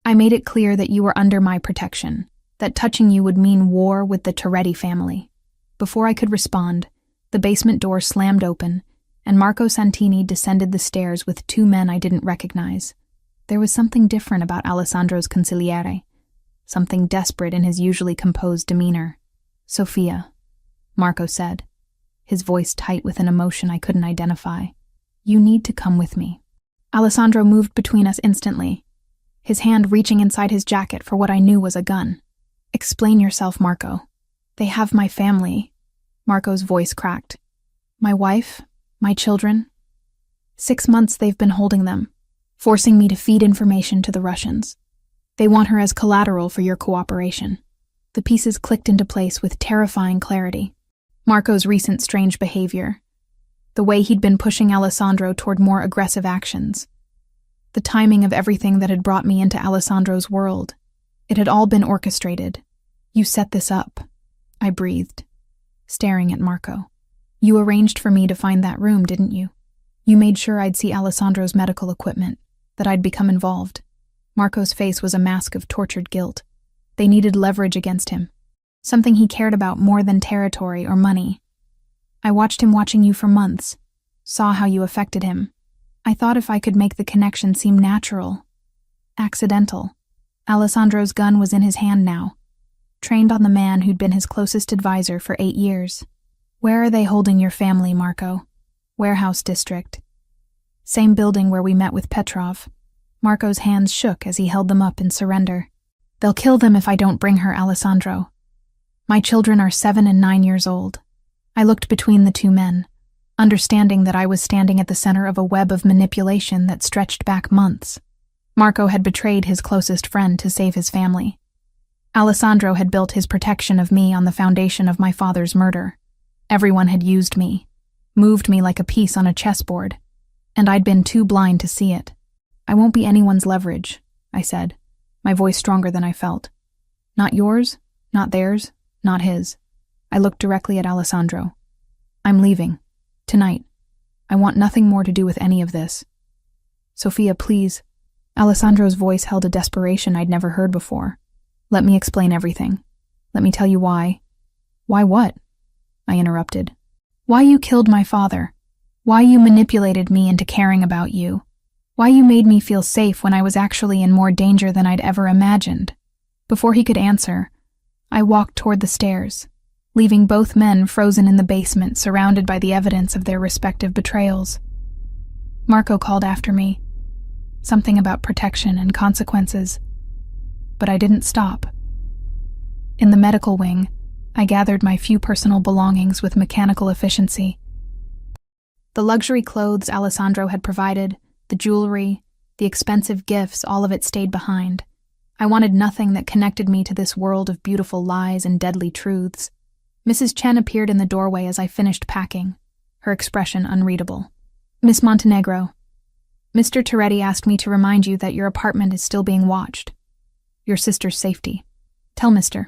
I made it clear that you were under my protection, that touching you would mean war with the Toretti family. Before I could respond, the basement door slammed open, and Marco Santini descended the stairs with 2 men I didn't recognize. There was something different about Alessandro's consigliere, something desperate in his usually composed demeanor. "Sophia," Marco said, his voice tight with an emotion I couldn't identify. "You need to come with me." Alessandro moved between us instantly, his hand reaching inside his jacket for what I knew was a gun. "Explain yourself, Marco. They have my family." Marco's voice cracked. "My wife, my children. 6 months they've been holding them, forcing me to feed information to the Russians. They want her as collateral for your cooperation." The pieces clicked into place with terrifying clarity. Marco's recent strange behavior, the way he'd been pushing Alessandro toward more aggressive actions, the timing of everything that had brought me into Alessandro's world. It had all been orchestrated. You set this up, I breathed, staring at Marco. You arranged for me to find that room, didn't you? You made sure I'd see Alessandro's medical equipment, that I'd become involved. Marco's face was a mask of tortured guilt. They needed leverage against him, something he cared about more than territory or money. I watched him watching you for months, saw how you affected him. I thought if I could make the connection seem natural, accidental. Alessandro's gun was in his hand now, trained on the man who'd been his closest advisor for 8 years. Where are they holding your family, Marco? Warehouse district. Same building where we met with Petrov. Marco's hands shook as he held them up in surrender. They'll kill them if I don't bring her, Alessandro. My children are 7 and 9 years old. I looked between the two men, understanding that I was standing at the center of a web of manipulation that stretched back months. Marco had betrayed his closest friend to save his family. Alessandro had built his protection of me on the foundation of my father's murder. Everyone had used me, moved me like a piece on a chessboard, and I'd been too blind to see it. I won't be anyone's leverage, I said, my voice stronger than I felt. Not yours, not theirs, not his. I looked directly at Alessandro. I'm leaving. Tonight. I want nothing more to do with any of this. Sophia, please. Alessandro's voice held a desperation I'd never heard before. Let me explain everything. Let me tell you why. Why what? I interrupted. Why you killed my father. Why you manipulated me into caring about you. Why you made me feel safe when I was actually in more danger than I'd ever imagined. Before he could answer, I walked toward the stairs, leaving both men frozen in the basement, surrounded by the evidence of their respective betrayals. Marco called after me, something about protection and consequences, but I didn't stop. In the medical wing, I gathered my few personal belongings with mechanical efficiency. The luxury clothes Alessandro had provided, the jewelry, the expensive gifts, all of it stayed behind. I wanted nothing that connected me to this world of beautiful lies and deadly truths. Mrs. Chen appeared in the doorway as I finished packing, her expression unreadable. Miss Montenegro, Mr. Toretti asked me to remind you that your apartment is still being watched. Your sister's safety. Tell Mr.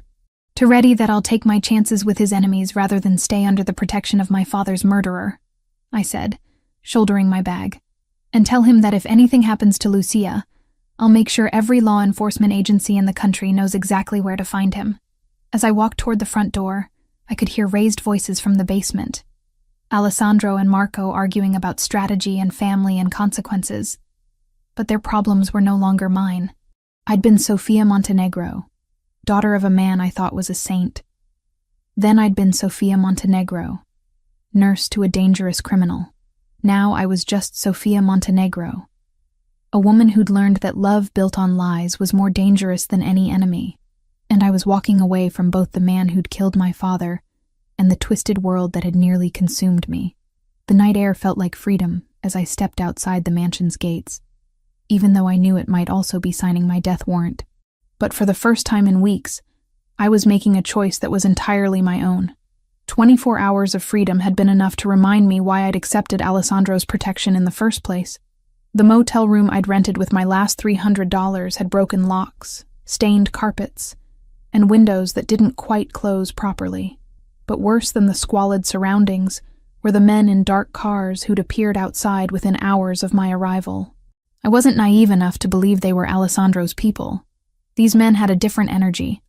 Toretti that I'll take my chances with his enemies rather than stay under the protection of my father's murderer, I said, shouldering my bag. And tell him that if anything happens to Lucia, I'll make sure every law enforcement agency in the country knows exactly where to find him. As I walked toward the front door, I could hear raised voices from the basement. Alessandro and Marco arguing about strategy and family and consequences. But their problems were no longer mine. I'd been Sofia Montenegro, daughter of a man I thought was a saint. Then I'd been Sofia Montenegro, nurse to a dangerous criminal. Now I was just Sofia Montenegro, a woman who'd learned that love built on lies was more dangerous than any enemy, and I was walking away from both the man who'd killed my father and the twisted world that had nearly consumed me. The night air felt like freedom as I stepped outside the mansion's gates, even though I knew it might also be signing my death warrant. But for the first time in weeks, I was making a choice that was entirely my own. 24 hours of freedom had been enough to remind me why I'd accepted Alessandro's protection in the first place. The motel room I'd rented with my last $300 had broken locks, stained carpets, and windows that didn't quite close properly. But worse than the squalid surroundings were the men in dark cars who'd appeared outside within hours of my arrival. I wasn't naive enough to believe they were Alessandro's people. These men had a different energy,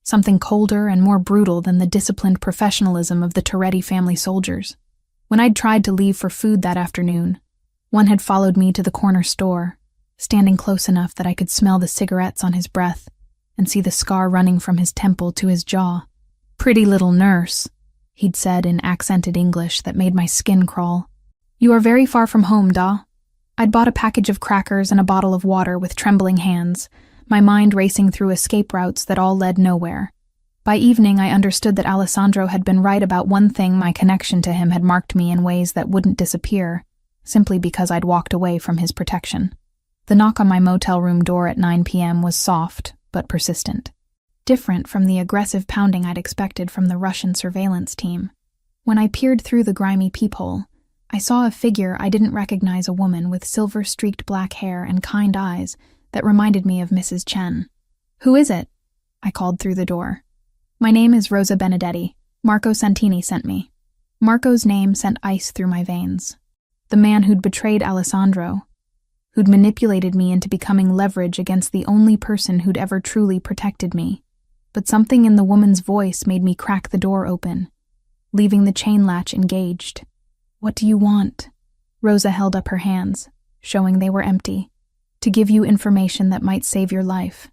something colder and more brutal than the disciplined professionalism of the Toretti family soldiers. When I'd tried to leave for food that afternoon, one had followed me to the corner store, standing close enough that I could smell the cigarettes on his breath and see the scar running from his temple to his jaw. "Pretty little nurse," he'd said in accented English that made my skin crawl. "You are very far from home, da?" I'd bought a package of crackers and a bottle of water with trembling hands, my mind racing through escape routes that all led nowhere. By evening, I understood that Alessandro had been right about one thing: my connection to him had marked me in ways that wouldn't disappear, simply because I'd walked away from his protection. The knock on my motel room door at 9 p.m. was soft, but persistent. Different from the aggressive pounding I'd expected from the Russian surveillance team. When I peered through the grimy peephole, I saw a figure I didn't recognize, a woman with silver-streaked black hair and kind eyes that reminded me of Mrs. Chen. "Who is it?" I called through the door. "My name is Rosa Benedetti. Marco Santini sent me." Marco's name sent ice through my veins. The man who'd betrayed Alessandro, who'd manipulated me into becoming leverage against the only person who'd ever truly protected me. But something in the woman's voice made me crack the door open, leaving the chain latch engaged. "What do you want?" Rosa held up her hands, showing they were empty. "To give you information that might save your life.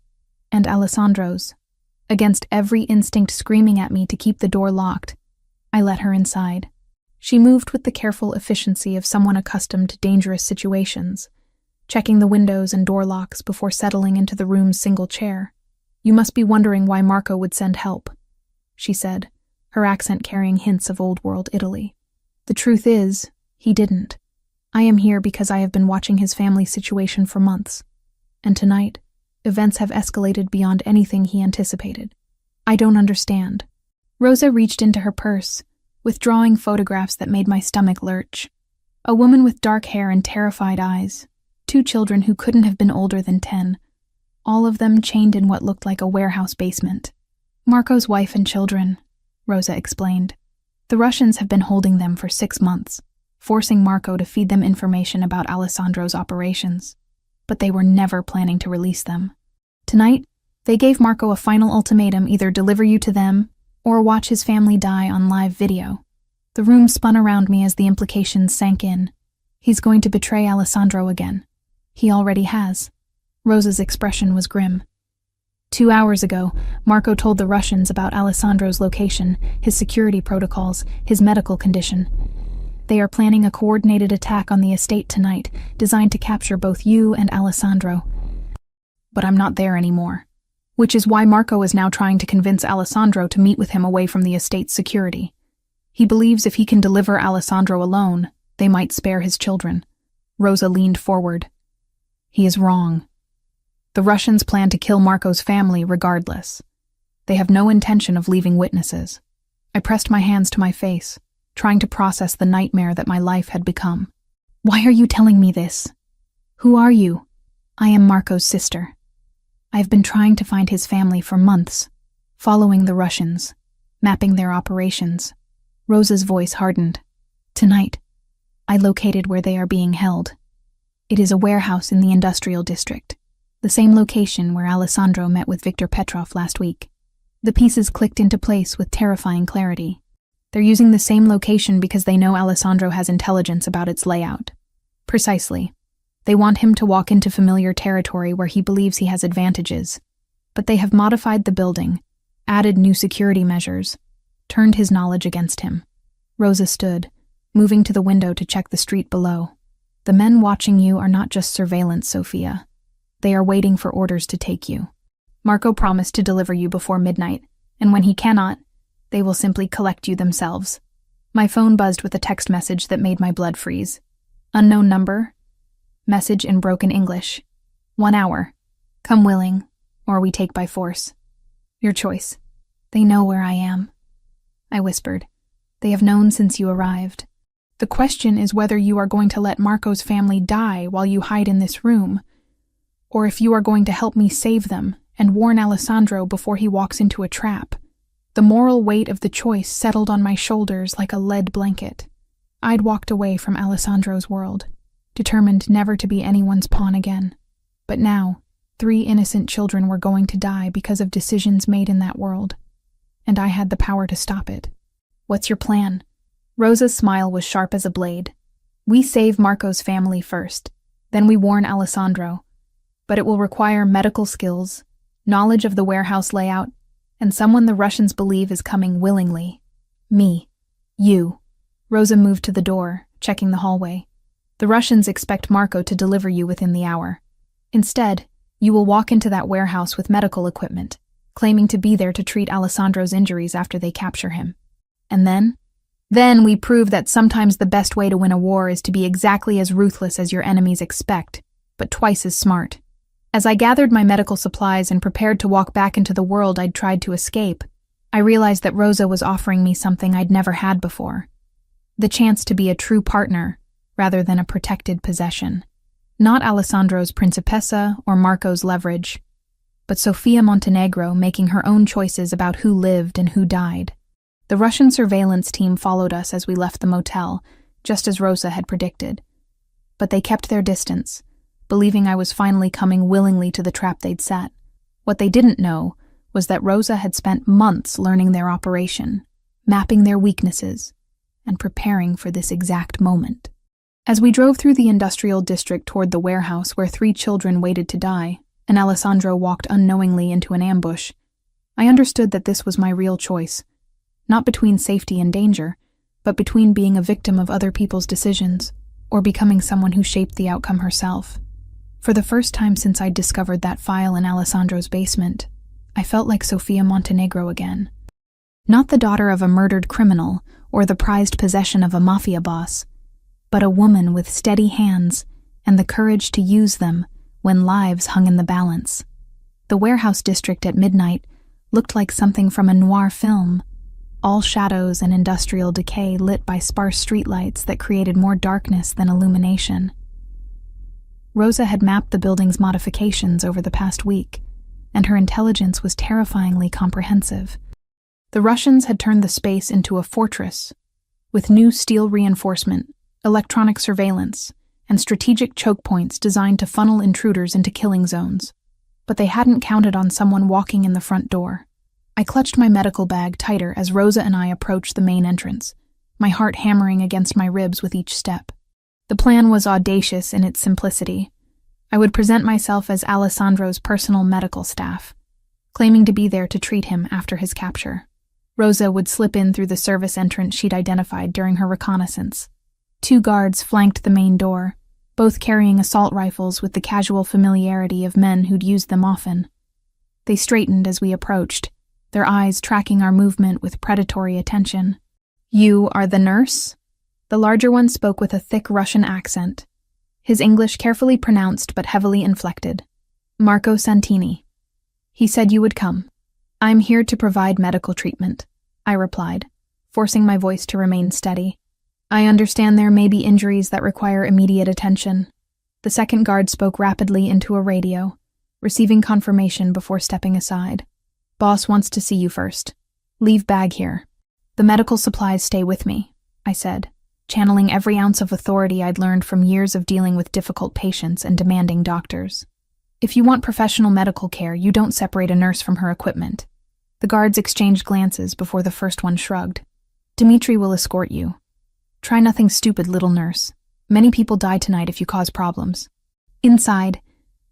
And Alessandro's." Against every instinct screaming at me to keep the door locked, I let her inside. She moved with the careful efficiency of someone accustomed to dangerous situations, checking the windows and door locks before settling into the room's single chair. "You must be wondering why Marco would send help," she said, her accent carrying hints of old-world Italy. "The truth is, he didn't. I am here because I have been watching his family situation for months, and tonight, events have escalated beyond anything he anticipated. I don't understand." Rosa reached into her purse, withdrawing photographs that made my stomach lurch. A woman with dark hair and terrified eyes, 2 children who couldn't have been older than 10, all of them chained in what looked like a warehouse basement. "Marco's wife and children," Rosa explained. "The Russians have been holding them for 6 months, forcing Marco to feed them information about Alessandro's operations. But they were never planning to release them. Tonight, they gave Marco a final ultimatum: either deliver you to them or watch his family die on live video." The room spun around me as the implications sank in. "He's going to betray Alessandro again. He already has." Rosa's expression was grim. 2 hours ago, Marco told the Russians about Alessandro's location, his security protocols, his medical condition. "They are planning a coordinated attack on the estate tonight, designed to capture both you and Alessandro. But I'm not there anymore. Which is why Marco is now trying to convince Alessandro to meet with him away from the estate's security. He believes if he can deliver Alessandro alone, they might spare his children." Rosa leaned forward. "He is wrong. The Russians plan to kill Marco's family regardless. They have no intention of leaving witnesses." I pressed my hands to my face, trying to process the nightmare that my life had become. "Why are you telling me this? Who are you?" "I am Marco's sister. I've been trying to find his family for months, following the Russians, mapping their operations." Rosa's voice hardened. "Tonight, I located where they are being held. It is a warehouse in the industrial district, the same location where Alessandro met with Viktor Petrov last week." The pieces clicked into place with terrifying clarity. They're using the same location because they know Alessandro has intelligence about its layout. Precisely. They want him to walk into familiar territory where he believes he has advantages. But they have modified the building, added new security measures, turned his knowledge against him. Rosa stood, moving to the window to check the street below. "The men watching you are not just surveillance, Sophia. They are waiting for orders to take you. Marco promised to deliver you before midnight, and when he cannot, they will simply collect you themselves." My phone buzzed with a text message that made my blood freeze. "Unknown number. Message in broken English. 1 hour. Come willing, or we take by force. Your choice." "They know where I am," I whispered. "They have known since you arrived. The question is whether you are going to let Marco's family die while you hide in this room, or if you are going to help me save them and warn Alessandro before he walks into a trap." The moral weight of the choice settled on my shoulders like a lead blanket. I'd walked away from Alessandro's world, determined never to be anyone's pawn again. But now, 3 innocent children were going to die because of decisions made in that world, and I had the power to stop it. "What's your plan?" Rosa's smile was sharp as a blade. "We save Marco's family first, then we warn Alessandro. But it will require medical skills, knowledge of the warehouse layout, and someone the Russians believe is coming willingly. Me. You." Rosa moved to the door, checking the hallway. "The Russians expect Marco to deliver you within the hour. Instead, you will walk into that warehouse with medical equipment, claiming to be there to treat Alessandro's injuries after they capture him. And then? Then we prove that sometimes the best way to win a war is to be exactly as ruthless as your enemies expect, but twice as smart." As I gathered my medical supplies and prepared to walk back into the world I'd tried to escape, I realized that Rosa was offering me something I'd never had before. The chance to be a true partner, rather than a protected possession. Not Alessandro's Principessa or Marco's leverage, but Sofia Montenegro making her own choices about who lived and who died. The Russian surveillance team followed us as we left the motel, just as Rosa had predicted. But they kept their distance, believing I was finally coming willingly to the trap they'd set. What they didn't know was that Rosa had spent months learning their operation, mapping their weaknesses, and preparing for this exact moment. As we drove through the industrial district toward the warehouse where 3 children waited to die, and Alessandro walked unknowingly into an ambush, I understood that this was my real choice, not between safety and danger, but between being a victim of other people's decisions, or becoming someone who shaped the outcome herself. For the first time since I'd discovered that file in Alessandro's basement, I felt like Sofia Montenegro again. Not the daughter of a murdered criminal or the prized possession of a mafia boss, but a woman with steady hands and the courage to use them when lives hung in the balance. The warehouse district at midnight looked like something from a noir film, all shadows and industrial decay lit by sparse streetlights that created more darkness than illumination. Rosa had mapped the building's modifications over the past week, and her intelligence was terrifyingly comprehensive. The Russians had turned the space into a fortress, with new steel reinforcement, electronic surveillance, and strategic choke points designed to funnel intruders into killing zones. But they hadn't counted on someone walking in the front door. I clutched my medical bag tighter as Rosa and I approached the main entrance, my heart hammering against my ribs with each step. The plan was audacious in its simplicity. I would present myself as Alessandro's personal medical staff, claiming to be there to treat him after his capture. Rosa would slip in through the service entrance she'd identified during her reconnaissance. 2 guards flanked the main door, both carrying assault rifles with the casual familiarity of men who'd used them often. They straightened as we approached, their eyes tracking our movement with predatory attention. "You are the nurse?" The larger one spoke with a thick Russian accent, his English carefully pronounced but heavily inflected. "Marco Santini. He said you would come." "I'm here to provide medical treatment," I replied, forcing my voice to remain steady. "I understand there may be injuries that require immediate attention." The second guard spoke rapidly into a radio, receiving confirmation before stepping aside. "Boss wants to see you first. Leave bag here." "The medical supplies stay with me," I said, channeling every ounce of authority I'd learned from years of dealing with difficult patients and demanding doctors. "If you want professional medical care, you don't separate a nurse from her equipment." The guards exchanged glances before the first one shrugged. "Dmitri will escort you. Try nothing stupid, little nurse. Many people die tonight if you cause problems." Inside,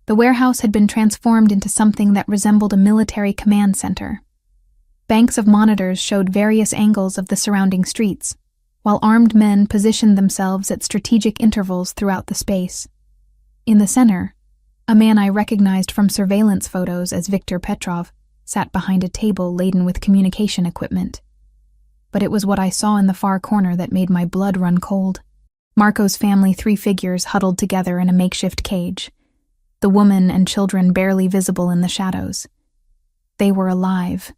the warehouse had been transformed into something that resembled a military command center. Banks of monitors showed various angles of the surrounding streets, while armed men positioned themselves at strategic intervals throughout the space. In the center, a man I recognized from surveillance photos as Viktor Petrov sat behind a table laden with communication equipment. But it was what I saw in the far corner that made my blood run cold. Marco's family, 3 figures huddled together in a makeshift cage, the woman and children barely visible in the shadows. They were alive,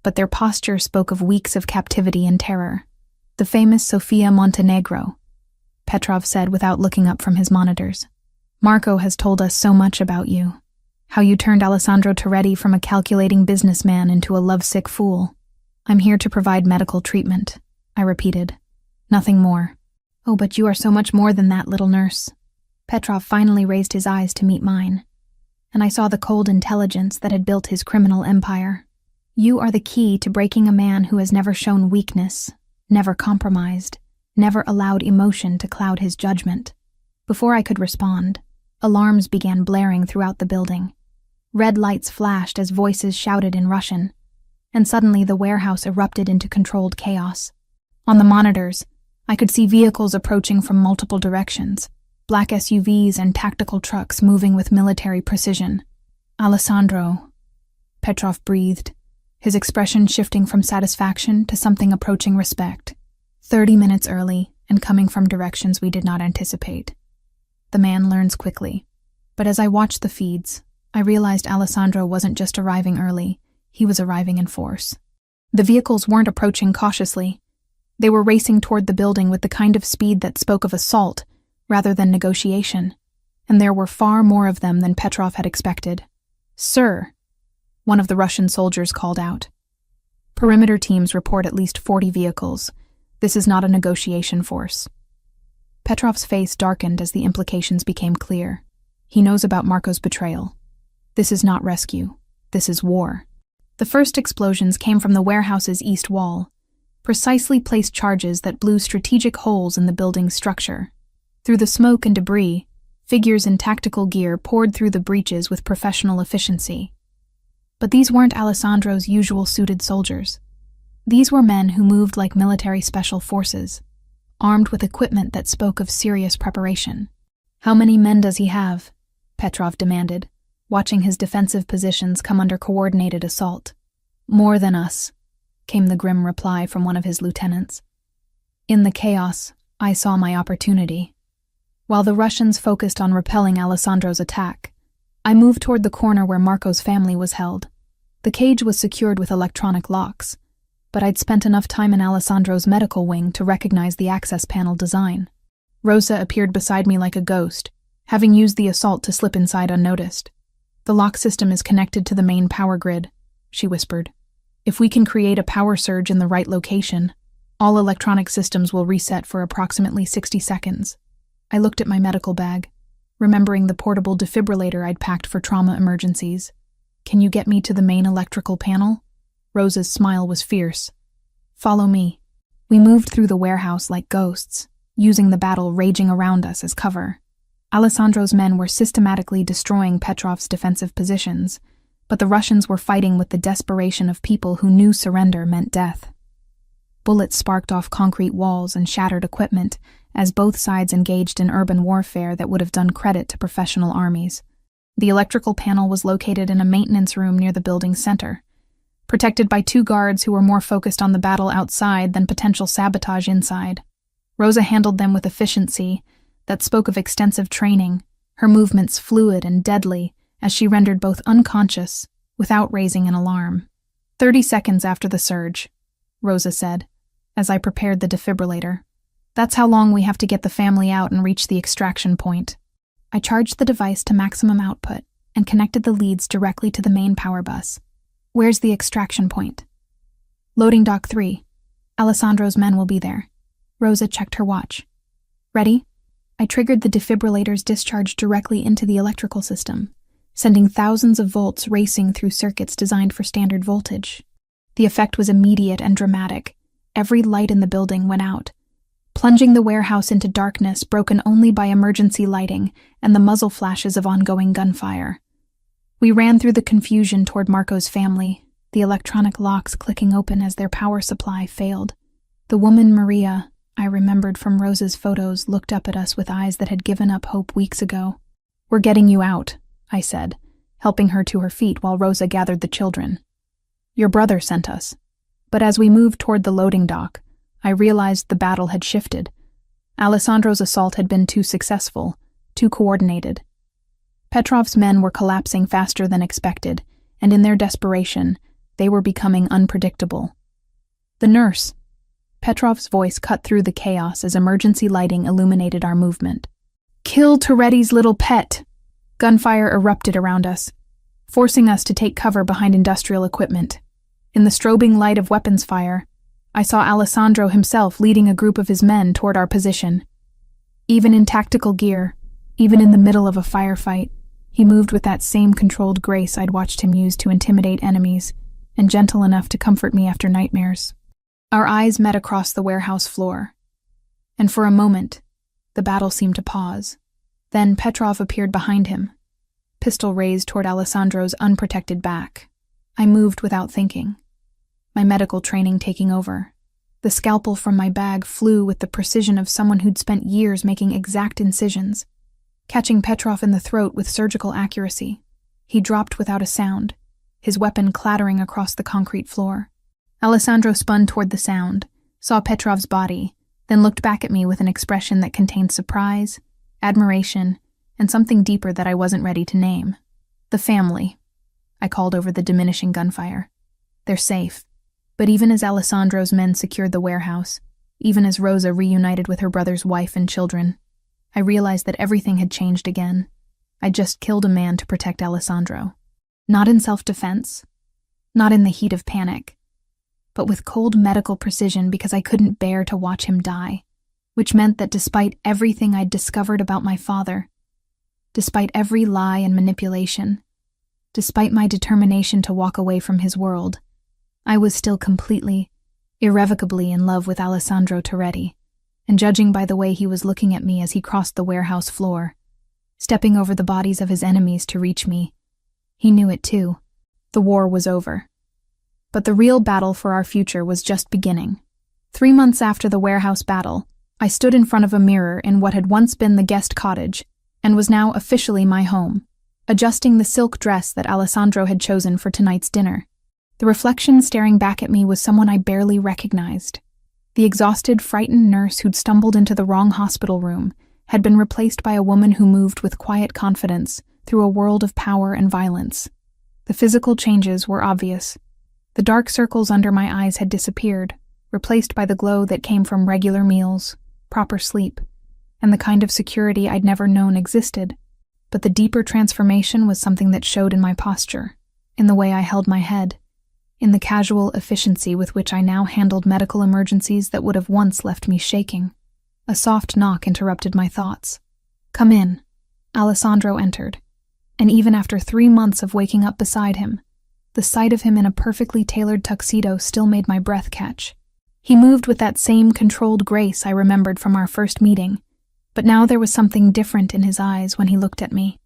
but their posture spoke of weeks of captivity and terror. "The famous Sofia Montenegro," Petrov said without looking up from his monitors. "Marco has told us so much about you, how you turned Alessandro Toretti from a calculating businessman into a lovesick fool. I'm here to provide medical treatment," I repeated. "Nothing more." "Oh, but you are so much more than that, little nurse." Petrov finally raised his eyes to meet mine, and I saw the cold intelligence that had built his criminal empire. "You are the key to breaking a man who has never shown weakness, never compromised, never allowed emotion to cloud his judgment." Before I could respond, alarms began blaring throughout the building. Red lights flashed as voices shouted in Russian, and suddenly the warehouse erupted into controlled chaos. On the monitors, I could see vehicles approaching from multiple directions, black SUVs and tactical trucks moving with military precision. "Alessandro," Petrov breathed, his expression shifting from satisfaction to something approaching respect. 30 minutes early and coming from directions we did not anticipate. The man learns quickly. But as I watched the feeds, I realized Alessandro wasn't just arriving early, he was arriving in force. The vehicles weren't approaching cautiously. They were racing toward the building with the kind of speed that spoke of assault rather than negotiation, and there were far more of them than Petrov had expected. "Sir," one of the Russian soldiers called out. "Perimeter teams report at least 40 vehicles. This is not a negotiation force." Petrov's face darkened as the implications became clear. He knows about Marco's betrayal. This is not rescue. This is war. The first explosions came from the warehouse's east wall, precisely placed charges that blew strategic holes in the building's structure. Through the smoke and debris, figures in tactical gear poured through the breaches with professional efficiency. But these weren't Alessandro's usual suited soldiers. These were men who moved like military special forces, armed with equipment that spoke of serious preparation. "How many men does he have?" Petrov demanded, watching his defensive positions come under coordinated assault. "More than us," came the grim reply from one of his lieutenants. In the chaos, I saw my opportunity. While the Russians focused on repelling Alessandro's attack, I moved toward the corner where Marco's family was held. The cage was secured with electronic locks, but I'd spent enough time in Alessandro's medical wing to recognize the access panel design. Rosa appeared beside me like a ghost, having used the assault to slip inside unnoticed. "The lock system is connected to the main power grid," she whispered. "If we can create a power surge in the right location, all electronic systems will reset for approximately 60 seconds. I looked at my medical bag, remembering the portable defibrillator I'd packed for trauma emergencies. "Can you get me to the main electrical panel?" Rosa's smile was fierce. "Follow me." We moved through the warehouse like ghosts, using the battle raging around us as cover. Alessandro's men were systematically destroying Petrov's defensive positions, but the Russians were fighting with the desperation of people who knew surrender meant death. Bullets sparked off concrete walls and shattered equipment as both sides engaged in urban warfare that would have done credit to professional armies. The electrical panel was located in a maintenance room near the building's center, protected by 2 guards who were more focused on the battle outside than potential sabotage inside. Rosa handled them with efficiency that spoke of extensive training, her movements fluid and deadly as she rendered both unconscious without raising an alarm. 30 seconds after the surge, Rosa said, as I prepared the defibrillator. "That's how long we have to get the family out and reach the extraction point." I charged the device to maximum output and connected the leads directly to the main power bus. "Where's the extraction point?" "Loading dock 3. Alessandro's men will be there." Rosa checked her watch. "Ready?" I triggered the defibrillator's discharge directly into the electrical system, sending thousands of volts racing through circuits designed for standard voltage. The effect was immediate and dramatic. Every light in the building went out, plunging the warehouse into darkness broken only by emergency lighting and the muzzle flashes of ongoing gunfire. We ran through the confusion toward Marco's family, the electronic locks clicking open as their power supply failed. The woman Maria, I remembered from Rosa's photos, looked up at us with eyes that had given up hope weeks ago. "We're getting you out," I said, helping her to her feet while Rosa gathered the children. "Your brother sent us." But as we moved toward the loading dock, I realized the battle had shifted. Alessandro's assault had been too successful, too coordinated. Petrov's men were collapsing faster than expected, and in their desperation, they were becoming unpredictable. "The nurse." Petrov's voice cut through the chaos as emergency lighting illuminated our movement. "Kill Toretti's little pet!" Gunfire erupted around us, forcing us to take cover behind industrial equipment. In the strobing light of weapons fire, I saw Alessandro himself leading a group of his men toward our position. Even in tactical gear, even in the middle of a firefight, he moved with that same controlled grace I'd watched him use to intimidate enemies, and gentle enough to comfort me after nightmares. Our eyes met across the warehouse floor, and for a moment, the battle seemed to pause. Then Petrov appeared behind him, pistol raised toward Alessandro's unprotected back. I moved without thinking, my medical training taking over. The scalpel from my bag flew with the precision of someone who'd spent years making exact incisions, catching Petrov in the throat with surgical accuracy. He dropped without a sound, his weapon clattering across the concrete floor. Alessandro spun toward the sound, saw Petrov's body, then looked back at me with an expression that contained surprise, admiration, and something deeper that I wasn't ready to name. "The family," I called over the diminishing gunfire. "They're safe." But even as Alessandro's men secured the warehouse, even as Rosa reunited with her brother's wife and children, I realized that everything had changed again. I'd just killed a man to protect Alessandro. Not in self-defense, not in the heat of panic, but with cold medical precision because I couldn't bear to watch him die, which meant that despite everything I'd discovered about my father, despite every lie and manipulation, despite my determination to walk away from his world, I was still completely, irrevocably in love with Alessandro Torretti, and judging by the way he was looking at me as he crossed the warehouse floor, stepping over the bodies of his enemies to reach me, he knew it too. The war was over. But the real battle for our future was just beginning. 3 months after the warehouse battle, I stood in front of a mirror in what had once been the guest cottage and was now officially my home, adjusting the silk dress that Alessandro had chosen for tonight's dinner. The reflection staring back at me was someone I barely recognized. The exhausted, frightened nurse who'd stumbled into the wrong hospital room had been replaced by a woman who moved with quiet confidence through a world of power and violence. The physical changes were obvious. The dark circles under my eyes had disappeared, replaced by the glow that came from regular meals, proper sleep, and the kind of security I'd never known existed. But the deeper transformation was something that showed in my posture, in the way I held my head, in the casual efficiency with which I now handled medical emergencies that would have once left me shaking. A soft knock interrupted my thoughts. "Come in." Alessandro entered, and even after 3 months of waking up beside him, the sight of him in a perfectly tailored tuxedo still made my breath catch. He moved with that same controlled grace I remembered from our first meeting, but now there was something different in his eyes when he looked at me.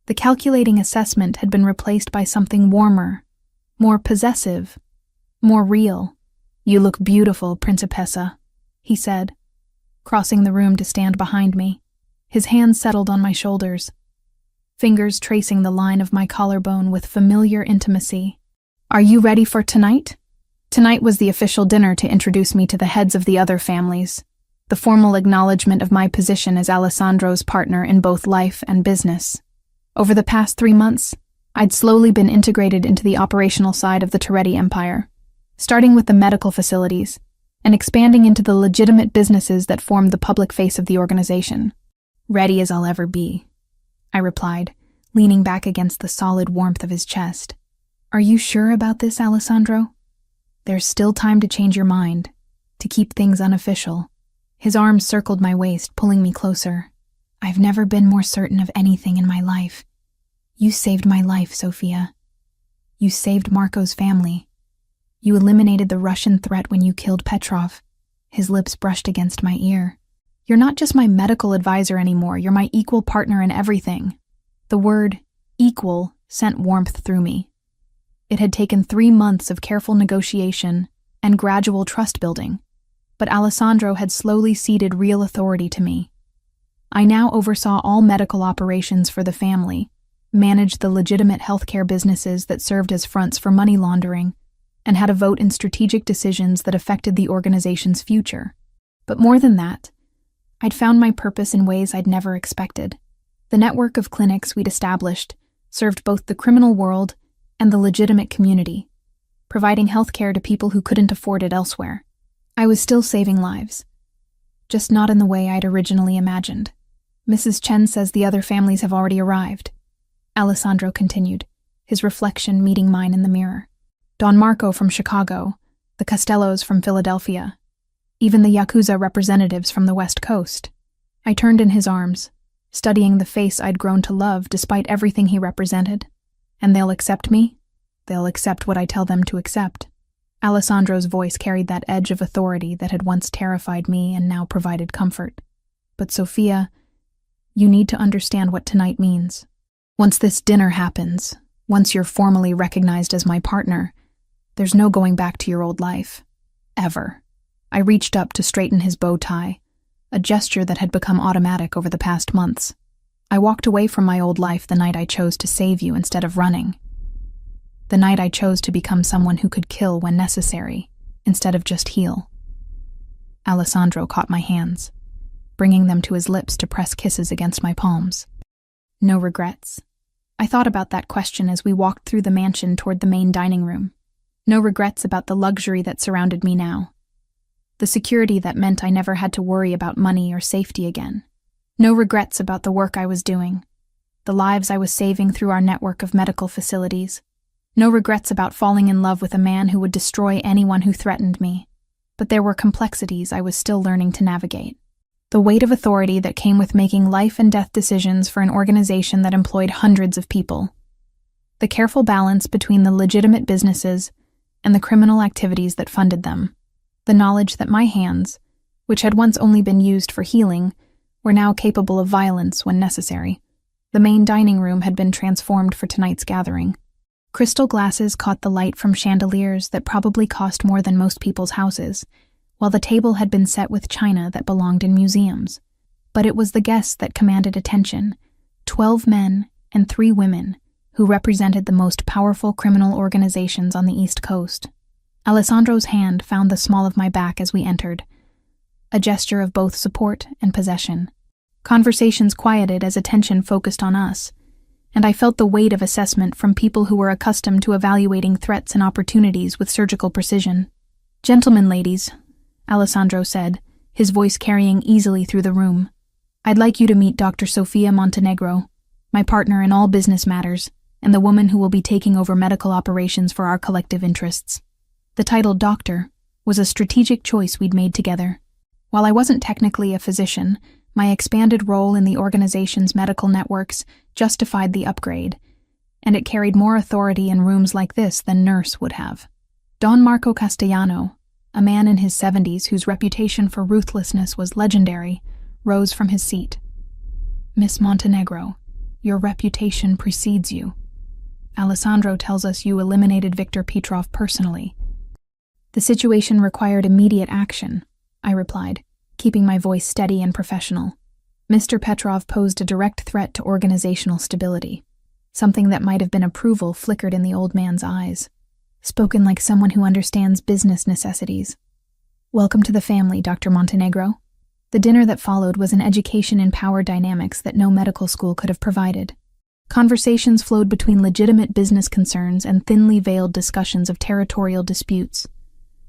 The calculating assessment had been replaced by something warmer, more possessive, more real. "You look beautiful, Principessa," he said, crossing the room to stand behind me. His hands settled on my shoulders, fingers tracing the line of my collarbone with familiar intimacy. "Are you ready for tonight?" Tonight was the official dinner to introduce me to the heads of the other families, the formal acknowledgement of my position as Alessandro's partner in both life and business. Over the past 3 months, I'd slowly been integrated into the operational side of the Torretti empire, starting with the medical facilities and expanding into the legitimate businesses that formed the public face of the organization. "Ready as I'll ever be," I replied, leaning back against the solid warmth of his chest. "Are you sure about this, Alessandro? There's still time to change your mind, to keep things unofficial." His arms circled my waist, pulling me closer. "I've never been more certain of anything in my life. You saved my life, Sophia. You saved Marco's family. You eliminated the Russian threat when you killed Petrov." His lips brushed against my ear. "You're not just my medical advisor anymore, you're my equal partner in everything." The word equal sent warmth through me. It had taken 3 months of careful negotiation and gradual trust building, but Alessandro had slowly ceded real authority to me. I now oversaw all medical operations for the family, managed the legitimate healthcare businesses that served as fronts for money laundering, and had a vote in strategic decisions that affected the organization's future. But more than that, I'd found my purpose in ways I'd never expected. The network of clinics we'd established served both the criminal world and the legitimate community, providing healthcare to people who couldn't afford it elsewhere. I was still saving lives, just not in the way I'd originally imagined. "Mrs. Chen says the other families have already arrived," Alessandro continued, his reflection meeting mine in the mirror. "Don Marco from Chicago, the Costellos from Philadelphia, even the Yakuza representatives from the West Coast." I turned in his arms, studying the face I'd grown to love despite everything he represented. "And they'll accept me? They'll accept what I tell them to accept." Alessandro's voice carried that edge of authority that had once terrified me and now provided comfort. "But Sophia, you need to understand what tonight means. Once this dinner happens, once you're formally recognized as my partner, there's no going back to your old life. Ever." I reached up to straighten his bow tie, a gesture that had become automatic over the past months. "I walked away from my old life the night I chose to save you instead of running. The night I chose to become someone who could kill when necessary, instead of just heal." Alessandro caught my hands, bringing them to his lips to press kisses against my palms. "No regrets?" I thought about that question as we walked through the mansion toward the main dining room. No regrets about the luxury that surrounded me now. The security that meant I never had to worry about money or safety again. No regrets about the work I was doing, the lives I was saving through our network of medical facilities. No regrets about falling in love with a man who would destroy anyone who threatened me. But there were complexities I was still learning to navigate. The weight of authority that came with making life and death decisions for an organization that employed hundreds of people. The careful balance between the legitimate businesses and the criminal activities that funded them. The knowledge that my hands, which had once only been used for healing, were now capable of violence when necessary. The main dining room had been transformed for tonight's gathering. Crystal glasses caught the light from chandeliers that probably cost more than most people's houses, while the table had been set with china that belonged in museums. But it was the guests that commanded attention, 12 men and 3 women, who represented the most powerful criminal organizations on the East Coast. Alessandro's hand found the small of my back as we entered, a gesture of both support and possession. Conversations quieted as attention focused on us, and I felt the weight of assessment from people who were accustomed to evaluating threats and opportunities with surgical precision. "Gentlemen, ladies," Alessandro said, his voice carrying easily through the room. "I'd like you to meet Dr. Sofia Montenegro, my partner in all business matters, and the woman who will be taking over medical operations for our collective interests." The title doctor was a strategic choice we'd made together. While I wasn't technically a physician, my expanded role in the organization's medical networks justified the upgrade, and it carried more authority in rooms like this than nurse would have. Don Marco Castellano, a man in his 70s whose reputation for ruthlessness was legendary, rose from his seat. "Miss Montenegro, your reputation precedes you. Alessandro tells us you eliminated Victor Petrov personally." "The situation required immediate action," I replied, keeping my voice steady and professional. "Mr. Petrov posed a direct threat to organizational stability. Something that might have been approval flickered in the old man's eyes. Spoken like someone who understands business necessities. "Welcome to the family, Dr. Montenegro." The dinner that followed was an education in power dynamics that no medical school could have provided. Conversations flowed between legitimate business concerns and thinly veiled discussions of territorial disputes,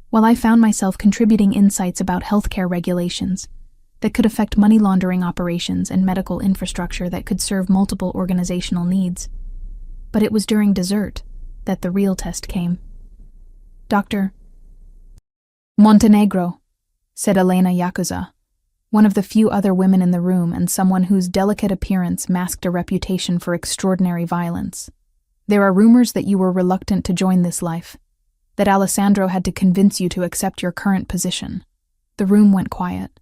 while I found myself contributing insights about healthcare regulations that could affect money laundering operations and medical infrastructure that could serve multiple organizational needs. But it was during dessert that the real test came. "Dr. Montenegro," said Elena Yakuza, one of the few other women in the room and someone whose delicate appearance masked a reputation for extraordinary violence. "There are rumors that you were reluctant to join this life, that Alessandro had to convince you to accept your current position." The room went quiet,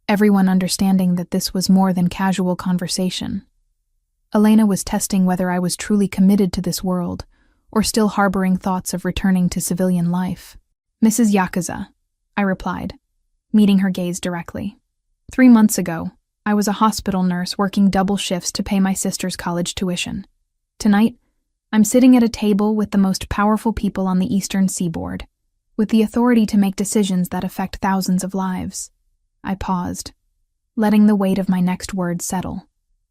everyone understanding that this was more than casual conversation. Elena was testing whether I was truly committed to this world, or still harboring thoughts of returning to civilian life. "Mrs. Yakuza," I replied, meeting her gaze directly. 3 months ago, I was a hospital nurse working double shifts to pay my sister's college tuition. Tonight, I'm sitting at a table with the most powerful people on the Eastern Seaboard, with the authority to make decisions that affect thousands of lives. I paused, letting the weight of my next words settle.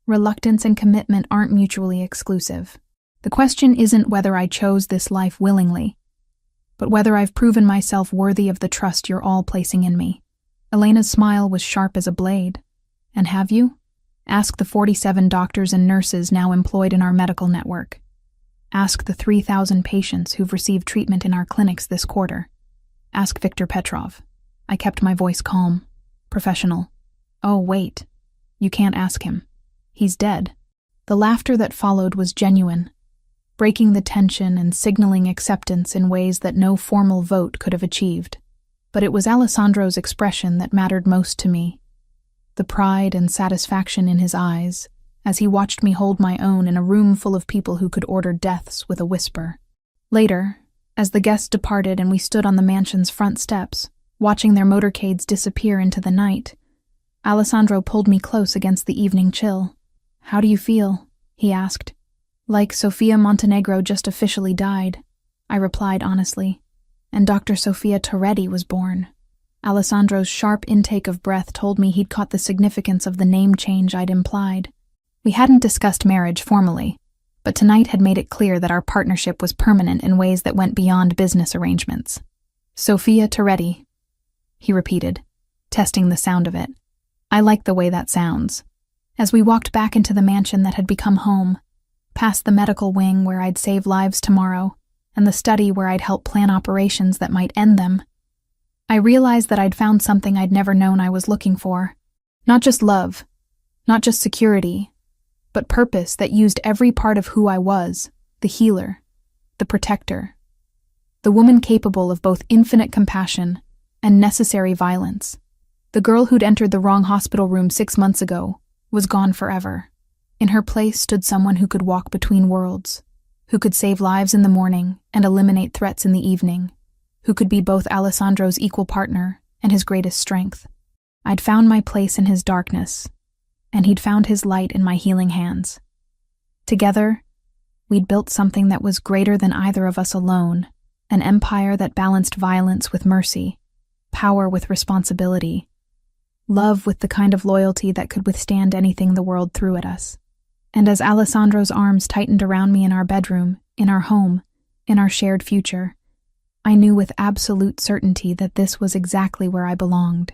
Reluctance and commitment aren't mutually exclusive. The question isn't whether I chose this life willingly, but whether I've proven myself worthy of the trust you're all placing in me. Elena's smile was sharp as a blade. "And have you? Ask the 47 doctors and nurses now employed in our medical network. Ask the 3,000 patients who've received treatment in our clinics this quarter. Ask Victor Petrov." I kept my voice calm, professional. "Oh, wait. You can't ask him. He's dead." The laughter that followed was genuine, breaking the tension and signaling acceptance in ways that no formal vote could have achieved. But it was Alessandro's expression that mattered most to me. The pride and satisfaction in his eyes, as he watched me hold my own in a room full of people who could order deaths with a whisper. Later, as the guests departed and we stood on the mansion's front steps, watching their motorcades disappear into the night, Alessandro pulled me close against the evening chill. "How do you feel?" he asked. "Like Sofia Montenegro just officially died," I replied honestly, "and Dr. Sofia Toretti was born." Alessandro's sharp intake of breath told me he'd caught the significance of the name change I'd implied. We hadn't discussed marriage formally, but tonight had made it clear that our partnership was permanent in ways that went beyond business arrangements. Sofia Toretti, he repeated, testing the sound of it. I liked the way that sounds. As we walked back into the mansion that had become home, past the medical wing where I'd save lives tomorrow, and the study where I'd help plan operations that might end them, I realized that I'd found something I'd never known I was looking for. Not just love, not just security, but purpose that used every part of who I was, the healer, the protector, the woman capable of both infinite compassion and necessary violence. The girl who'd entered the wrong hospital room 6 months ago was gone forever. In her place stood someone who could walk between worlds, who could save lives in the morning and eliminate threats in the evening, who could be both Alessandro's equal partner and his greatest strength. I'd found my place in his darkness, and he'd found his light in my healing hands. Together, we'd built something that was greater than either of us alone, an empire that balanced violence with mercy, power with responsibility, love with the kind of loyalty that could withstand anything the world threw at us. And as Alessandro's arms tightened around me in our bedroom, in our home, in our shared future, I knew with absolute certainty that this was exactly where I belonged.